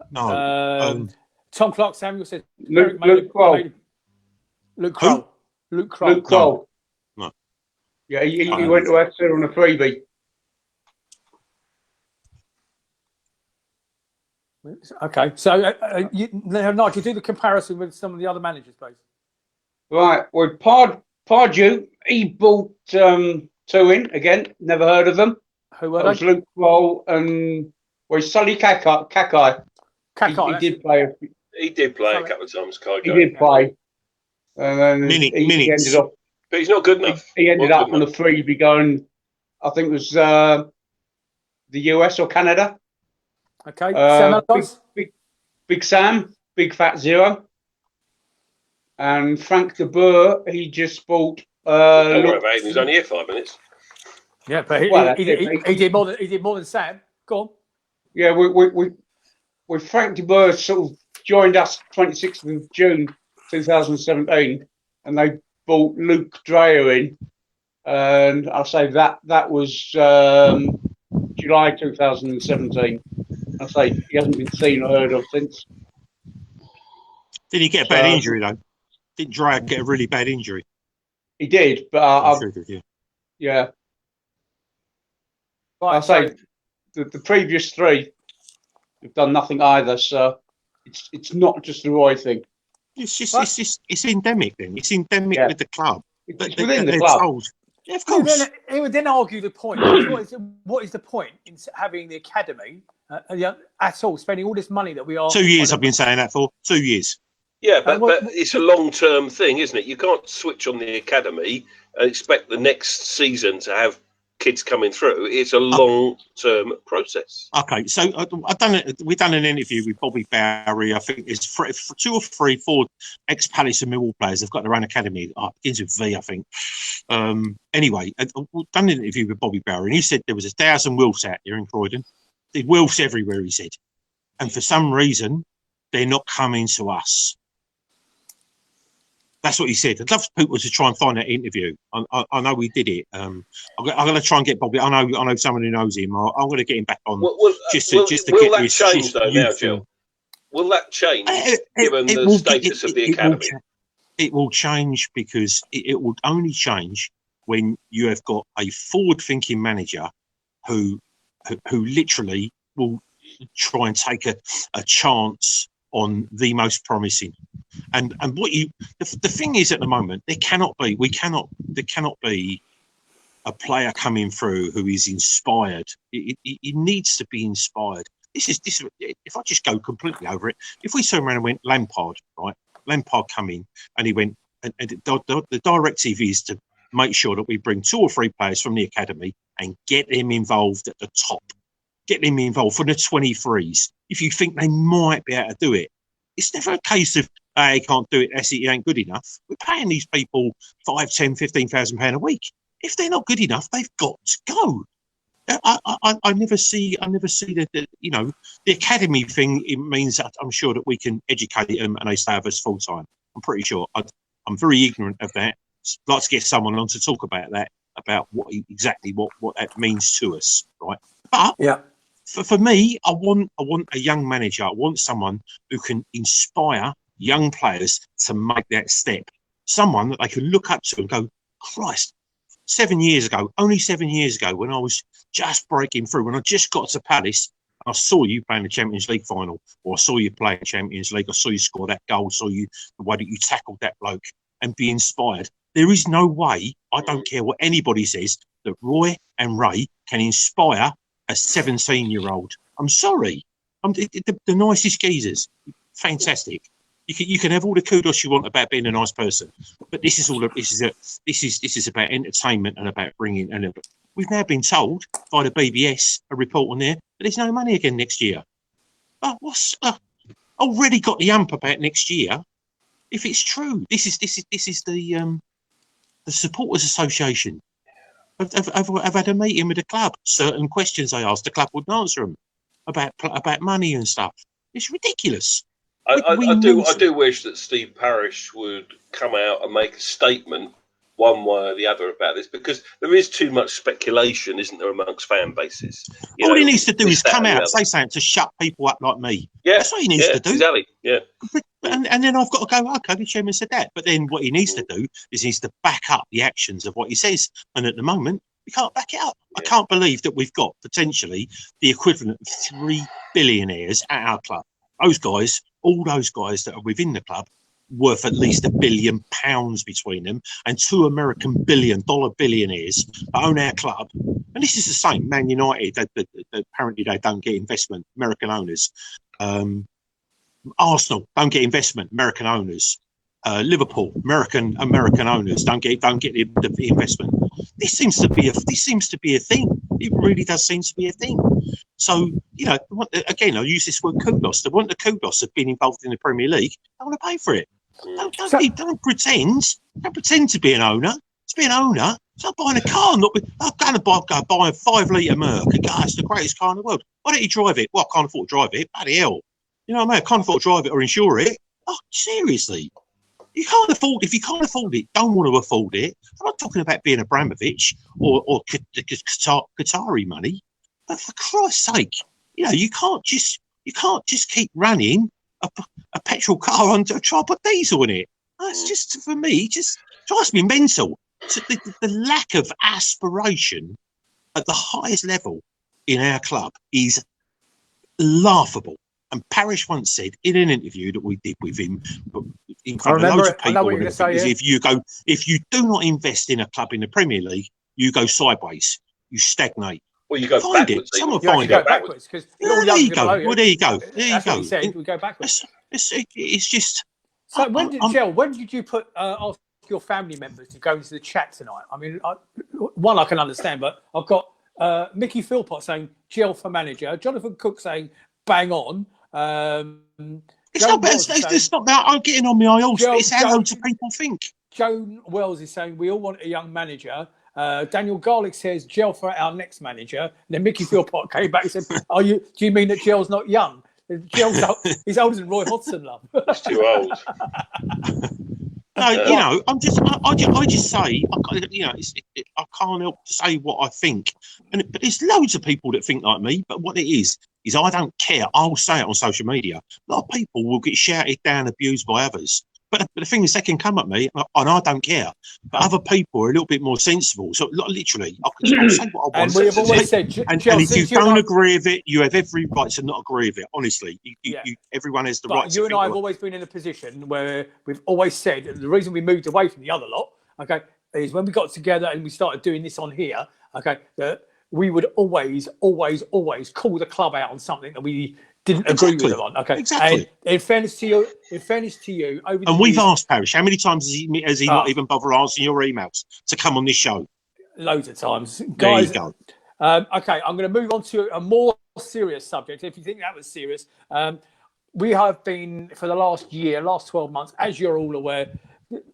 Tom Clark Samuel said Luke Kroll. Luke Kroll. Luke Kroll. No. Yeah, he went to Exeter on a freebie. Okay, so Nigel, do the comparison with some of the other managers, please. Right, well, Pardew, he bought 2 in again. Never heard of them. Who were they? It was Luke Kroll and Sully Kakai. He did play. He did play a couple of times. He did play. And then minutes. He ended up. But he's not good enough. He ended up on a freebie going, I think it was the US or Canada. Okay. Big Sam, Big Fat Zero. And Frank de Boer, he just bought. Don't worry about him. He's only here 5 minutes. Yeah, but he did more than Sam. Go on. Yeah, we Frank de Boer sort of joined us 26th of June 2017, and they brought Luke Dreyer in, and I'll say that was July 2017. I'll say he hasn't been seen or heard of since. Did he get a bad injury though? Didn't Dreyer get a really bad injury? He did, but yeah. Right, I'll say the previous 3 have done nothing either, so it's not just the Roy thing. It's endemic then. It's endemic with the club. It's within the club. Yeah, of course. He would then argue the point. What is the point in having the academy at all, spending all this money that we are... 2 years I've been saying that for. 2 years. Yeah, but it's a long-term thing, isn't it? You can't switch on the academy and expect the next season to have kids coming through. It's a long-term process. Okay, so we've done an interview with Bobby Bowery. I think it's 2 or 4 ex-Palace and Millwall players. They've got their own academy. It begins with V, I think. Anyway, we've done an interview with Bobby Bowery, and he said there was 1,000 Wilfs out there in Croydon. There's Wilfs everywhere, he said. And for some reason, they're not coming to us. That's what he said. I'd love for people to try and find that interview. I know we did it. I'm going to try and get Bobby. I know someone who knows him. I'm going to get him back on just to will get that change though now, Jill? Will that change given the status of the academy? It will change because it will only change when you have got a forward-thinking manager who literally will try and take a chance on the most promising. And what the thing is at the moment, there cannot be a player coming through who is inspired. It needs to be inspired. This. If I just go completely over it, if we turn around and went Lampard, right? Lampard come in and he went, and the directive is to make sure that we bring 2 or 3 players from the academy and get them involved at the top. Get them involved for the 23s. If you think they might be able to do it, it's never a case of, hey, can't do it, that's it, you ain't good enough. We're paying these people £5,000, £10,000, £15,000 a week. If they're not good enough, they've got to go. I never see the academy thing. It means that I'm sure that we can educate them and they stay with us full time. I'm pretty sure. I'm very ignorant of that. I'd like to get someone on to talk about that, about what that means to us, right? But yeah. For me, I want a young manager. I want someone who can inspire young players to make that step. Someone that they can look up to and go, Christ, 7 years ago, only 7 years ago, when I was just breaking through, when I just got to Palace, I saw you playing the Champions League final, or I saw you play the Champions League, I saw you score that goal, saw you the way that you tackled that bloke, and be inspired. There is no way, I don't care what anybody says, that Roy and Ray can inspire a 17-year-old. I'm sorry. The nicest geezers. Fantastic. You can have all the kudos you want about being a nice person, but this is about entertainment and about bringing. And we've now been told by the BBS, a report on there, that there's no money again next year. But already got the ump about next year. If it's true, this is the Supporters Association. I've had a meeting with the club. Certain questions I asked, the club wouldn't answer them about money and stuff. It's ridiculous. I do wish that Steve Parish would come out and make a statement one way or the other about this, because there is too much speculation, isn't there, amongst fan bases? All he needs to do is come out and say something to shut people up like me. Yeah, that's what he needs to do. Exactly. Yeah. And then I've got to go, okay, the chairman said that. But then what he needs to do is he needs to back up the actions of what he says. And at the moment, we can't back it up. Yeah. I can't believe that we've got potentially the equivalent of 3 billionaires at our club. Those guys, all those guys that are within the club, worth at least £1 billion between them, and 2 American billion-dollar billionaires that own our club. And this is the same. Man United, apparently they don't get investment, American owners. Arsenal don't get investment, American owners. Liverpool, American owners don't get the investment. This seems to be a thing. It really does seem to be a thing. So, again, I'll use this word kudos. The kudos have been involved in the Premier League. I want to pay for it. Don't pretend to be an owner. To be an owner, it's like buying a car. I'm going to buy a 5-litre Merc. It's the greatest car in the world. Why don't you drive it? Well, I can't afford to drive it. Bloody hell. You know what I mean? I can't afford to drive it or insure it. Oh, seriously. If you can't afford it, don't want to afford it. I'm not talking about being Abramovich or Qatari money. But for Christ's sake, you can't just keep running a petrol car on to try to put diesel in it. That's just, for me, just drives me mental. The lack of aspiration at the highest level in our club is laughable. And Parish once said in an interview that we did with him, in front of loads of people, if you do not invest in a club in the Premier League, you go sideways, you stagnate. Well, you go backwards. Someone find it. Backwards, because there you go. Well, there you go. There you go. He said, we go backwards. It's just. So when did you put ask your family members to go into the chat tonight? I mean, I can understand, but I've got Mickey Philpott saying Jel for manager, Jonathan Cook saying bang on. It's not about I'm getting on my horse. It's how loads of people think. Joan Wells is saying we all want a young manager. Daniel Garlick says Jel for our next manager. And then Mickey Philpott came back and said, do you mean that Gel's not young? Gel's he's older than Roy Hodgson, love. He's too old. No, you know, I just say, I can't help to say what I think. But there's loads of people that think like me. But what it is I don't care. I'll say it on social media. A lot of people will get shouted down, abused by others. But the thing is, they can come at me, and I don't care. But other people are a little bit more sensible. So literally, I'll say what I want. And we have always said, and if you don't agree with it, you have every right to not agree with it. Honestly, everyone has the right. But you and I have always been in a position where we've always said the reason we moved away from the other lot, okay, is when we got together and we started doing this on here, okay, that we would always call the club out on something that we didn't agree with them on. Okay, exactly. And in fairness to you, over the we've years, asked Parish how many times has he not even bothered answering your emails to come on this show? Loads of times, guys. There you go. Okay, I'm going to move on to a more serious subject. If you think that was serious, we have been for the last 12 months, as you're all aware,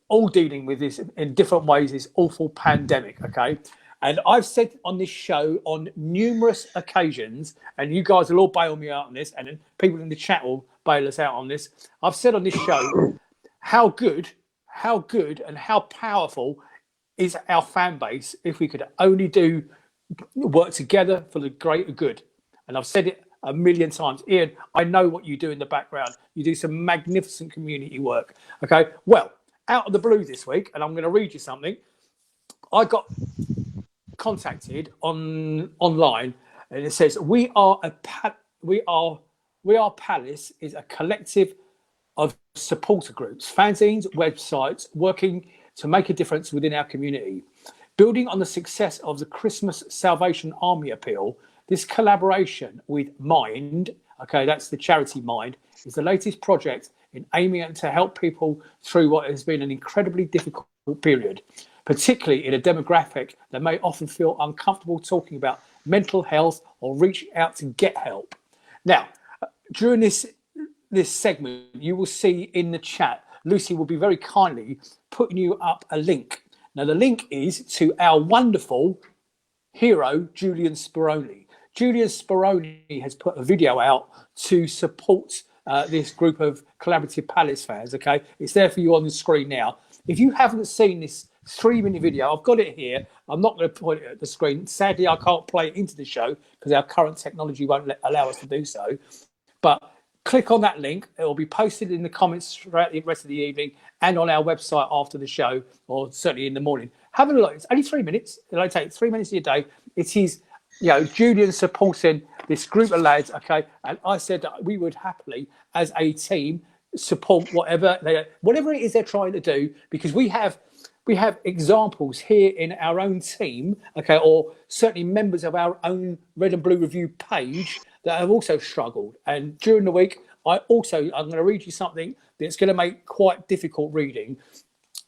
all dealing with this in different ways. This awful pandemic. Okay. And I've said on this show on numerous occasions, and you guys will all bail me out on this, and then people in the chat will bail us out on this. I've said on this show how good and how powerful is our fan base if we could only work together for the greater good. And I've said it a million times. Ian, I know what you do in the background. You do some magnificent community work. Okay, well, out of the blue this week, and I'm going to read you something. I got contacted online, and it says we are Palace is a collective of supporter groups, fanzines, websites working to make a difference within our community. Building on the success of the Christmas Salvation Army appeal, this collaboration with Mind, okay, that's the charity Mind, is the latest project in aiming to help people through what has been an incredibly difficult period, particularly in a demographic that may often feel uncomfortable talking about mental health or reach out to get help. Now, during this segment, you will see in the chat, Lucy will be very kindly putting you up a link. Now, the link is to our wonderful hero, Julian Speroni. Julian Speroni has put a video out to support this group of Collaborative Palace fans, okay? It's there for you on the screen now. If you haven't seen this 3-minute video, I've got it here. I'm not going to put it at the screen. Sadly, I can't play it into the show because our current technology won't allow us to do so. But click on that link. It will be posted in the comments throughout the rest of the evening and on our website after the show, or certainly in the morning. Have a look. It's only 3 minutes. It'll only take 3 minutes of your day. It is, Julian supporting this group of lads, okay? And I said that we would happily, as a team, support whatever it is they're trying to do, because we have examples here in our own team, okay, or certainly members of our own Red and Blue Review page that have also struggled. And during the week, I'm going to read you something that's going to make quite difficult reading.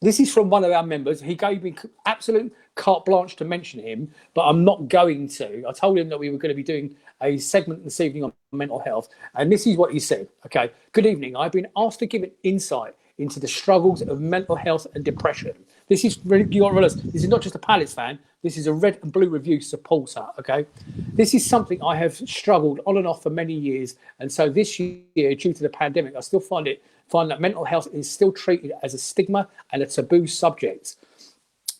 This is from one of our members. He gave me absolute carte blanche to mention him, but I'm not going to. I told him that we were going to be doing a segment this evening on mental health. And this is what he said. Okay. Good evening. I've been asked to give an insight into the struggles of mental health and depression. This is really, you got to realize, this is not just a Palace fan. This is a Red and Blue Review supporter. Okay. This is something I have struggled on and off for many years. And so this year, due to the pandemic, I still find that mental health is still treated as a stigma and a taboo subject.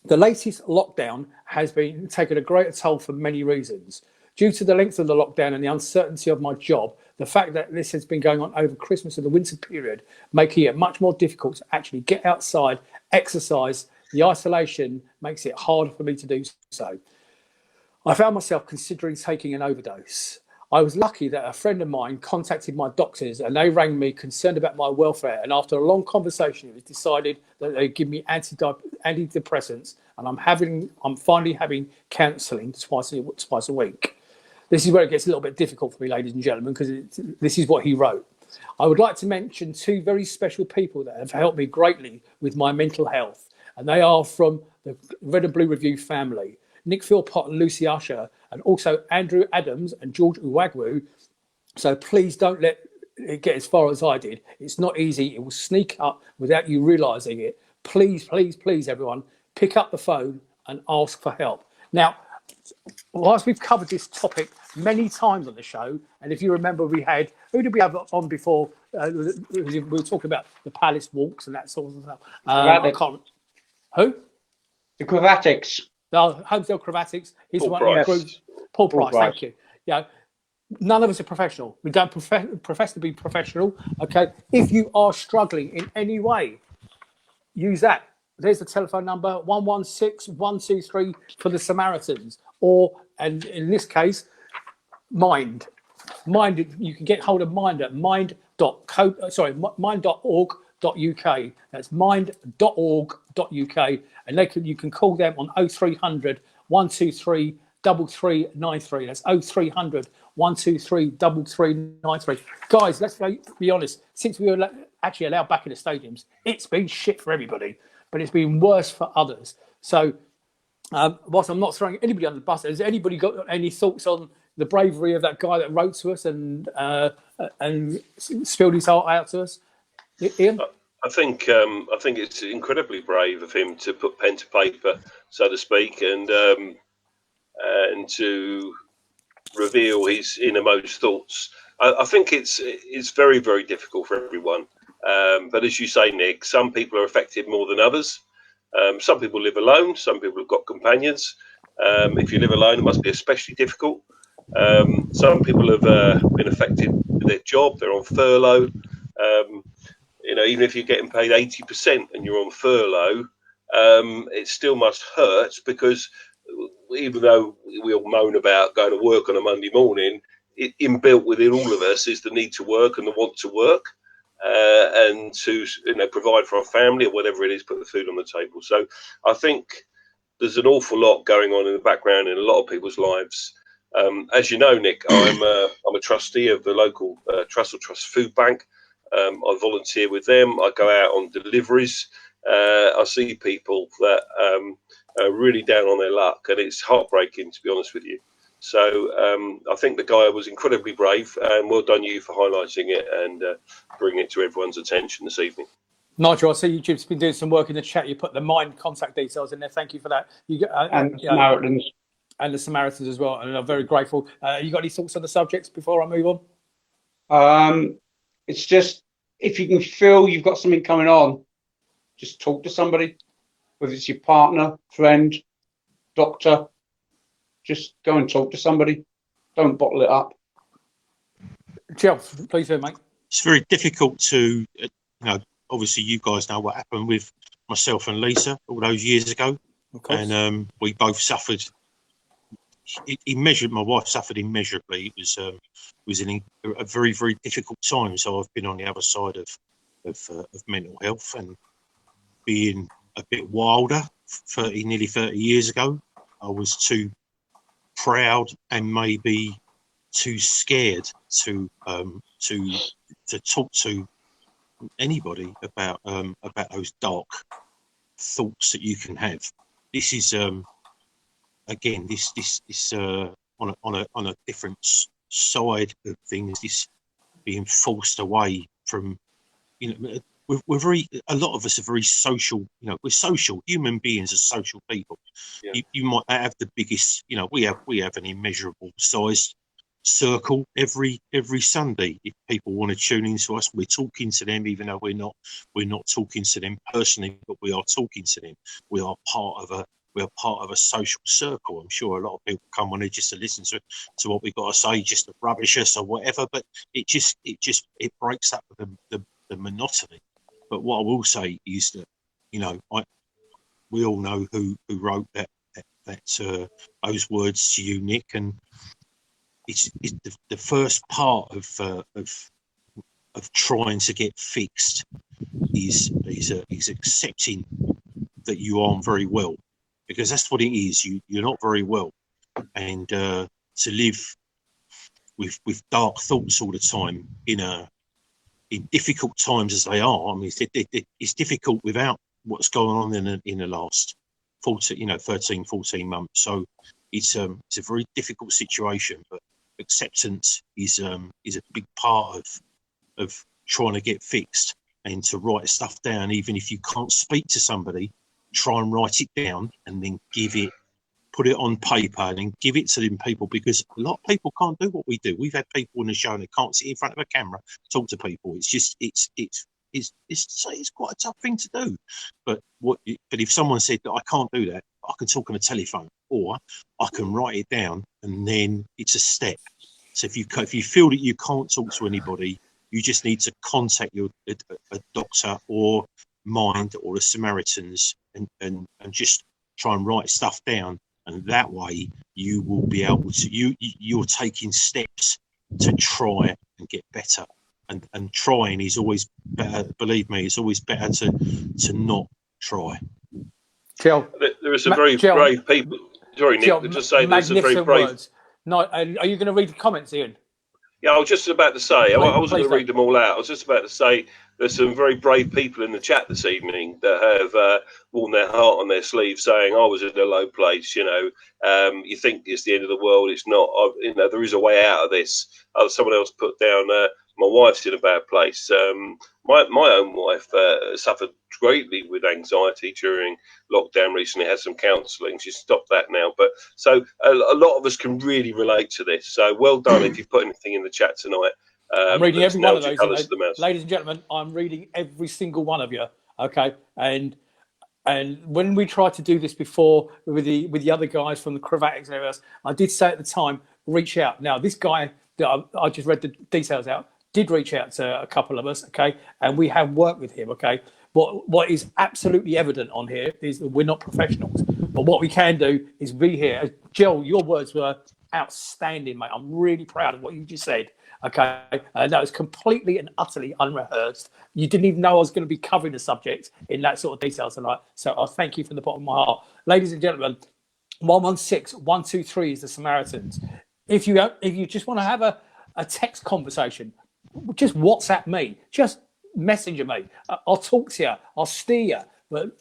The latest lockdown has been taken a greater toll for many reasons. Due to the length of the lockdown and the uncertainty of my job, the fact that this has been going on over Christmas and the winter period, making it much more difficult to actually get outside, exercise. The isolation makes it harder for me to do so. I found myself considering taking an overdose. I was lucky that a friend of mine contacted my doctors and they rang me concerned about my welfare. And after a long conversation, it was decided that they'd give me antidepressants, and I'm finally having counselling twice a week. This is where it gets a little bit difficult for me, ladies and gentlemen, because this is what he wrote. I would like to mention 2 very special people that have helped me greatly with my mental health, and they are from the Red and Blue Review family. Nick Philpott and Lucy Usher, and also Andrew Adams and George Uwagwu. So please don't let it get as far as I did. It's not easy. It will sneak up without you realising it. Please, please, please, everyone, pick up the phone and ask for help. Now, whilst we've covered this topic many times on the show, and if you remember, who did we have on before? We were talking about the Palace walks and that sort of stuff. I can't. Who? The Cravatics. No, Homesdale Cravatics. He's Paul one Price. of the groups. Paul Price. Price. Thank you. Yeah. None of us are professional. We don't profess to be professional. Okay. If you are struggling in any way, use that. There's the telephone number 116-123 for the Samaritans, and in this case, Mind. You can get hold of Mind at mind.org.uk. That's mind.org.uk, and you can call them on 0300 123 3393. That's 0300 123 3393. Guys, let's be honest. Since we were actually allowed back in the stadiums, it's been shit for everybody, but it's been worse for others. So, whilst I'm not throwing anybody under the bus, has anybody got any thoughts on the bravery of that guy that wrote to us and spilled his heart out to us? Ian? I think it's incredibly brave of him to put pen to paper, so to speak, and to reveal his innermost thoughts. I think it's very, very difficult for everyone. But as you say, Nick, some people are affected more than others. Some people live alone. Some people have got companions. If you live alone, it must be especially difficult. Some people have been affected with their job. They're on furlough. Even if you're getting paid 80% and you're on furlough, it still must hurt, because even though we all moan about going to work on a Monday morning, inbuilt within all of us is the need to work and the want to work, and to provide for our family or whatever it is, put the food on the table. So I think there's an awful lot going on in the background in a lot of people's lives. As you know, Nick, I'm a trustee of the local Trussell Trust Food Bank. I volunteer with them. I go out on deliveries. I see people that are really down on their luck, and it's heartbreaking, to be honest with you. So I think the guy was incredibly brave, and well done you for highlighting it and bringing it to everyone's attention this evening. Nigel, I see you've been doing some work in the chat. You put the Mind contact details in there. Thank you for that. And Samaritans. And the Samaritans as well. And I'm very grateful. You got any thoughts on the subjects before I move on? It's just, if you can feel you've got something coming on, just talk to somebody, whether it's your partner, friend, doctor. Just go and talk to somebody. Don't bottle it up. Jel, please do, mate. It's very difficult to, obviously you guys know what happened with myself and Lisa all those years ago. Of course. And we both suffered. My wife suffered immeasurably. It was a very, very difficult time. So I've been on the other side of mental health, and being a bit wilder nearly 30 years ago. I was too proud and maybe too scared to talk to anybody about those dark thoughts that you can have. This is again, this on a different side of things. This being forced away from, we're a lot of us are very social. We're social. Human beings are social people. Yeah. You might have the biggest. We have an immeasurable sized circle every Sunday. If people want to tune into us, we're talking to them, even though we're not talking to them personally, but we are talking to them. We are part of a social circle. I'm sure a lot of people come on here just to listen to what we've got to say, just to rubbish us or whatever. But it breaks up the monotony. But what I will say is that we all know who wrote those words to you, Nick, and it's the first part of trying to get fixed is accepting that you aren't very well. Because that's what it is. You're not very well, and to live with dark thoughts all the time in difficult times as they are. I mean, it's difficult without what's going on in the last 13, 14 months. So it's a very difficult situation. But acceptance is a big part of trying to get fixed, and to write stuff down, even if you can't speak to somebody. Try and write it down and then give it put it on paper and then give it to them people, because a lot of people can't do what we do. We've had people on the show and they can't sit in front of a camera, talk to people. It's just it's quite a tough thing to do. But if someone said that I can't do that, I can talk on the telephone, or I can write it down, and then it's a step. So if you feel that you can't talk to anybody, you just need to contact a doctor or Mind or the Samaritans and just try and write stuff down, and that way you will be able to you're taking steps to try and get better, and trying is always better. Believe me, it's always better to not try. Jel, there are some very brave people. Sorry, Nick, just say there's some very brave words. No, are you going to read the comments, Ian? Yeah, I was just about to say, I wasn't going to read them all out. I was just about to say there's some very brave people in the chat this evening that have worn their heart on their sleeve, saying, I was in a low place, you think it's the end of the world. It's not. There is a way out of this. Someone else put down, my wife's in a bad place. My own wife suffered greatly with anxiety during lockdown recently, had some counselling. She's stopped that now. But so a lot of us can really relate to this. So well done if you've put anything in the chat tonight. I'm reading every one of those. Ladies and gentlemen, I'm reading every single one of you. Okay. And when we tried to do this before with the other guys from the Cravatics and everything else, I did say at the time, reach out. Now, this guy that I just read the details out did reach out to a couple of us, okay, and we have worked with him, okay. What is absolutely evident on here is that we're not professionals, but what we can do is be here. Jel, your words were outstanding, mate. I'm really proud of what you just said, okay. That was completely and utterly unrehearsed. You didn't even know I was going to be covering the subject in that sort of detail tonight, so I thank you from the bottom of my heart. Ladies and gentlemen, 116 123 is the Samaritans. If you just want to have a text conversation, just WhatsApp me, just messenger me. I'll talk to you. I'll steer you. But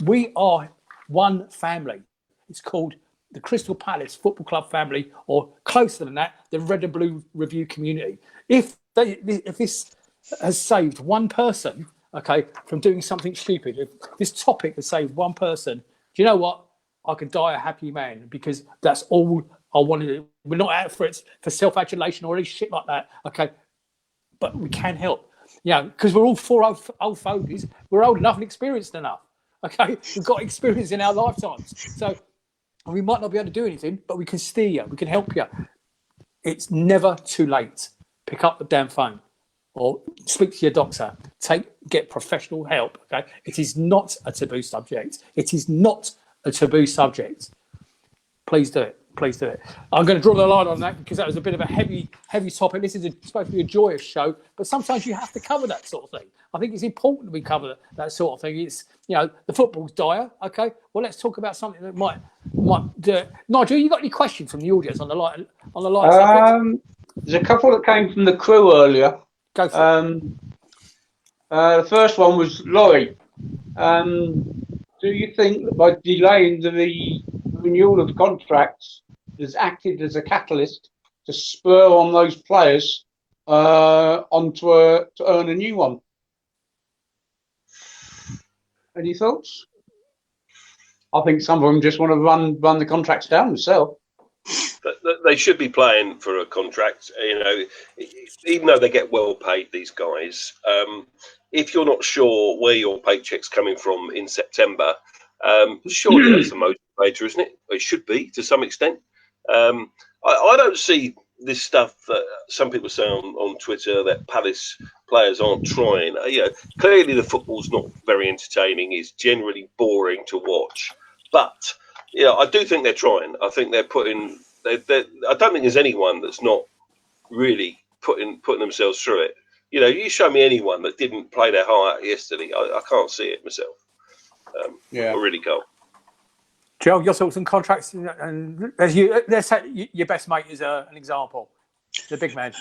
we are one family. It's called the Crystal Palace Football Club family, or closer than that, the Red and Blue Review community. If this has saved one person, okay, from doing something stupid, if this topic has saved one person, do you know what? I can die a happy man, because that's all I wanted to do. We're not out for self-adulation or any shit like that, okay? But we can help, because we're all four old fogies. We're old enough and experienced enough, okay? We've got experience in our lifetimes. So we might not be able to do anything, but we can steer you. We can help you. It's never too late. Pick up the damn phone or speak to your doctor. Get professional help, okay? It is not a taboo subject. It is not a taboo subject. Please do it. Please do it. I'm going to draw the line on that, because that was a bit of a heavy topic. This is supposed to be a joyous show, but sometimes you have to cover that sort of thing. I think it's important we cover that sort of thing. It's, the football's dire. Okay, well, let's talk about something that might do it. Nigel, you got any questions from the audience on the light subject? There's a couple that came from the crew earlier. Go for it. The first one was Laurie. Do you think that by delaying the renewal of contracts has acted as a catalyst to spur on those players to earn a new one? Any thoughts? I think some of them just want to run the contracts down themselves. They should be playing for a contract, even though they get well paid, these guys. If you're not sure where your paycheck's coming from in September, surely that's the motivator, isn't it? It should be, to some extent. I don't see this stuff that some people say on Twitter, that Palace players aren't trying. Clearly the football's not very entertaining. It's generally boring to watch. But I do think they're trying. I think they're putting. I don't think there's anyone that's not really putting themselves through it. You show me anyone that didn't play their heart out yesterday. I can't see it myself. I really can't. Joe, your thoughts on contracts, and let's say your best mate is an example, the big man.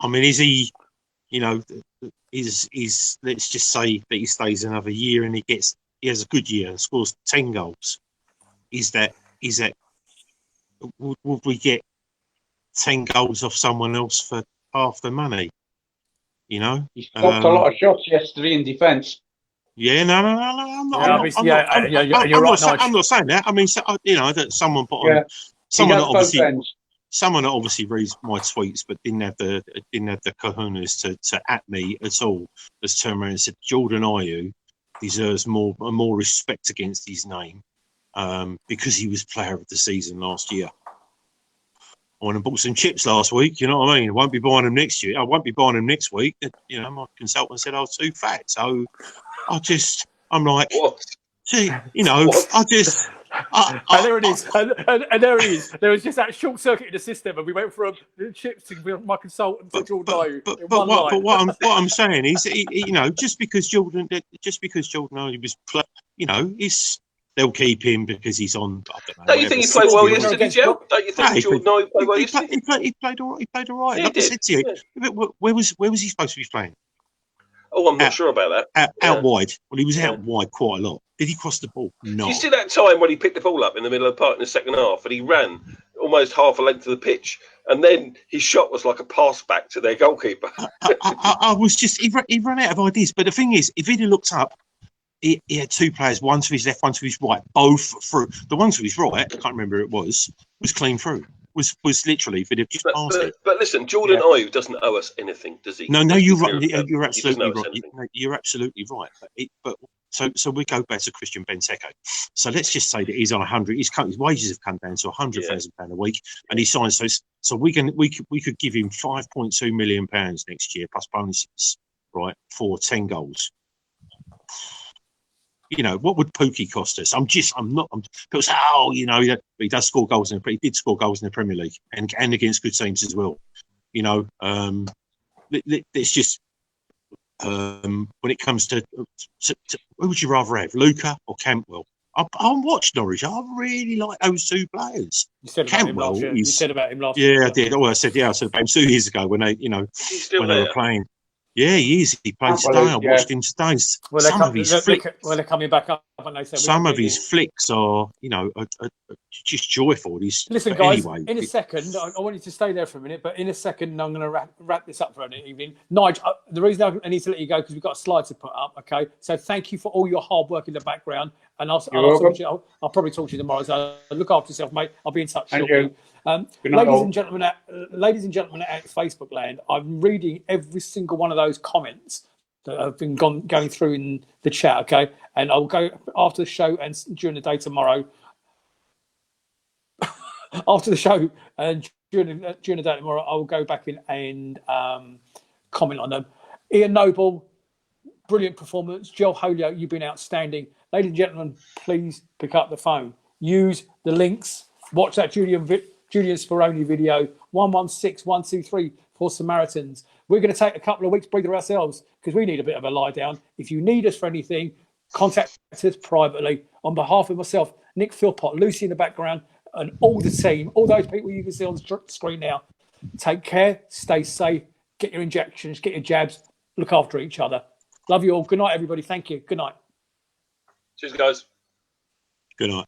I mean, is he? Is let's just say that he stays another year and he has a good year and scores 10 goals. Is that would we get 10 goals off someone else for half the money? He stopped a lot of shots yesterday in defence. Yeah, no. I'm not. You're right, Nigel. I'm not saying that. I mean, that someone put on. Yeah. Someone He that does both obviously. ends. Someone that obviously reads my tweets but didn't have the kahunas to at me at all has turned around and said Jordan Ayew deserves more respect against his name because he was player of the season last year. I went and bought some chips last week, you know what I mean? I won't be buying them next year. I won't be buying them next week. You know, my consultant said I was too fat. So I'm like, What? see, you know, What? And there it is. And there it is. There was just that short circuit in the system, and we went from chips to my consultant to Jordan Ayew in one line. What I'm saying is, you know, just because Jordan Ayew was, you know, they'll keep him because he's on. I don't know. Don't you think he played well yesterday, Joe? Don't you think Jordan Ayew played well yesterday? He played all right. Yeah, Like I said to you, where was he supposed to be playing? Oh, I'm not sure about that. Out wide. Well, he was out wide quite a lot. Did he cross the ball? No. Do you see that time when he picked the ball up in the middle of the park in the second half and he ran almost half a length of the pitch and then his shot was like a pass back to their goalkeeper? I was just, he ran out of ideas. But the thing is, if he'd have looked up, he had two players, one to his left, one to his right, both through. The one to his right, I can't remember who it was clean through. Was literally, if he'd have just passed it. But listen, Jordan Ayew doesn't owe us anything, does he? No, you're right. You're absolutely right. You're absolutely right. But so we go back to Christian Benteke. So let's just say that he's on 100. His wages have come down to £100,000 a week, and he signs. So we could give him £5.2 million next year plus bonuses, right, for 10 goals. You know, what would Pookie cost us? People say, you know, he does score goals he did score goals in the Premier League and against good teams as well. You know, it's just when it comes to who would you rather have, Luka or Campbell? I watched Norwich. I really like those two players. You said about him last year. You said about him last year. Yeah, I did. Oh, I said about him 2 years ago when they, you know, when they were playing. Yeah, he is. He played today. I watched him today. They're coming back up, and they said some of his flicks are, you know, are just joyful. Listen, guys. Anyway, in a second, I want you to stay there for a minute. But in a second, I'm going to wrap this up for an evening. Nigel, the reason I need to let you go because we've got a slide to put up. Okay, so thank you for all your hard work in the background, and I'll probably talk to you tomorrow. So look after yourself, mate. I'll be in touch shortly. Ladies and gentlemen at Facebook land, I'm reading every single one of those comments that have been going through in the chat, okay? And I'll go after the show and during the day tomorrow. After the show and during the day tomorrow, I will go back in and comment on them. Ian Noble, brilliant performance. Jel Holio, you've been outstanding. Ladies and gentlemen, please pick up the phone. Use the links. Watch that Julian Speroni video, 116123 for Samaritans. We're going to take a couple of weeks breather ourselves because we need a bit of a lie down. If you need us for anything, contact us privately. On behalf of myself, Nick Philpott, Lucy in the background, and all the team, all those people you can see on the screen now, take care, stay safe, get your injections, get your jabs, look after each other. Love you all. Good night, everybody. Thank you. Good night. Cheers, guys. Good night.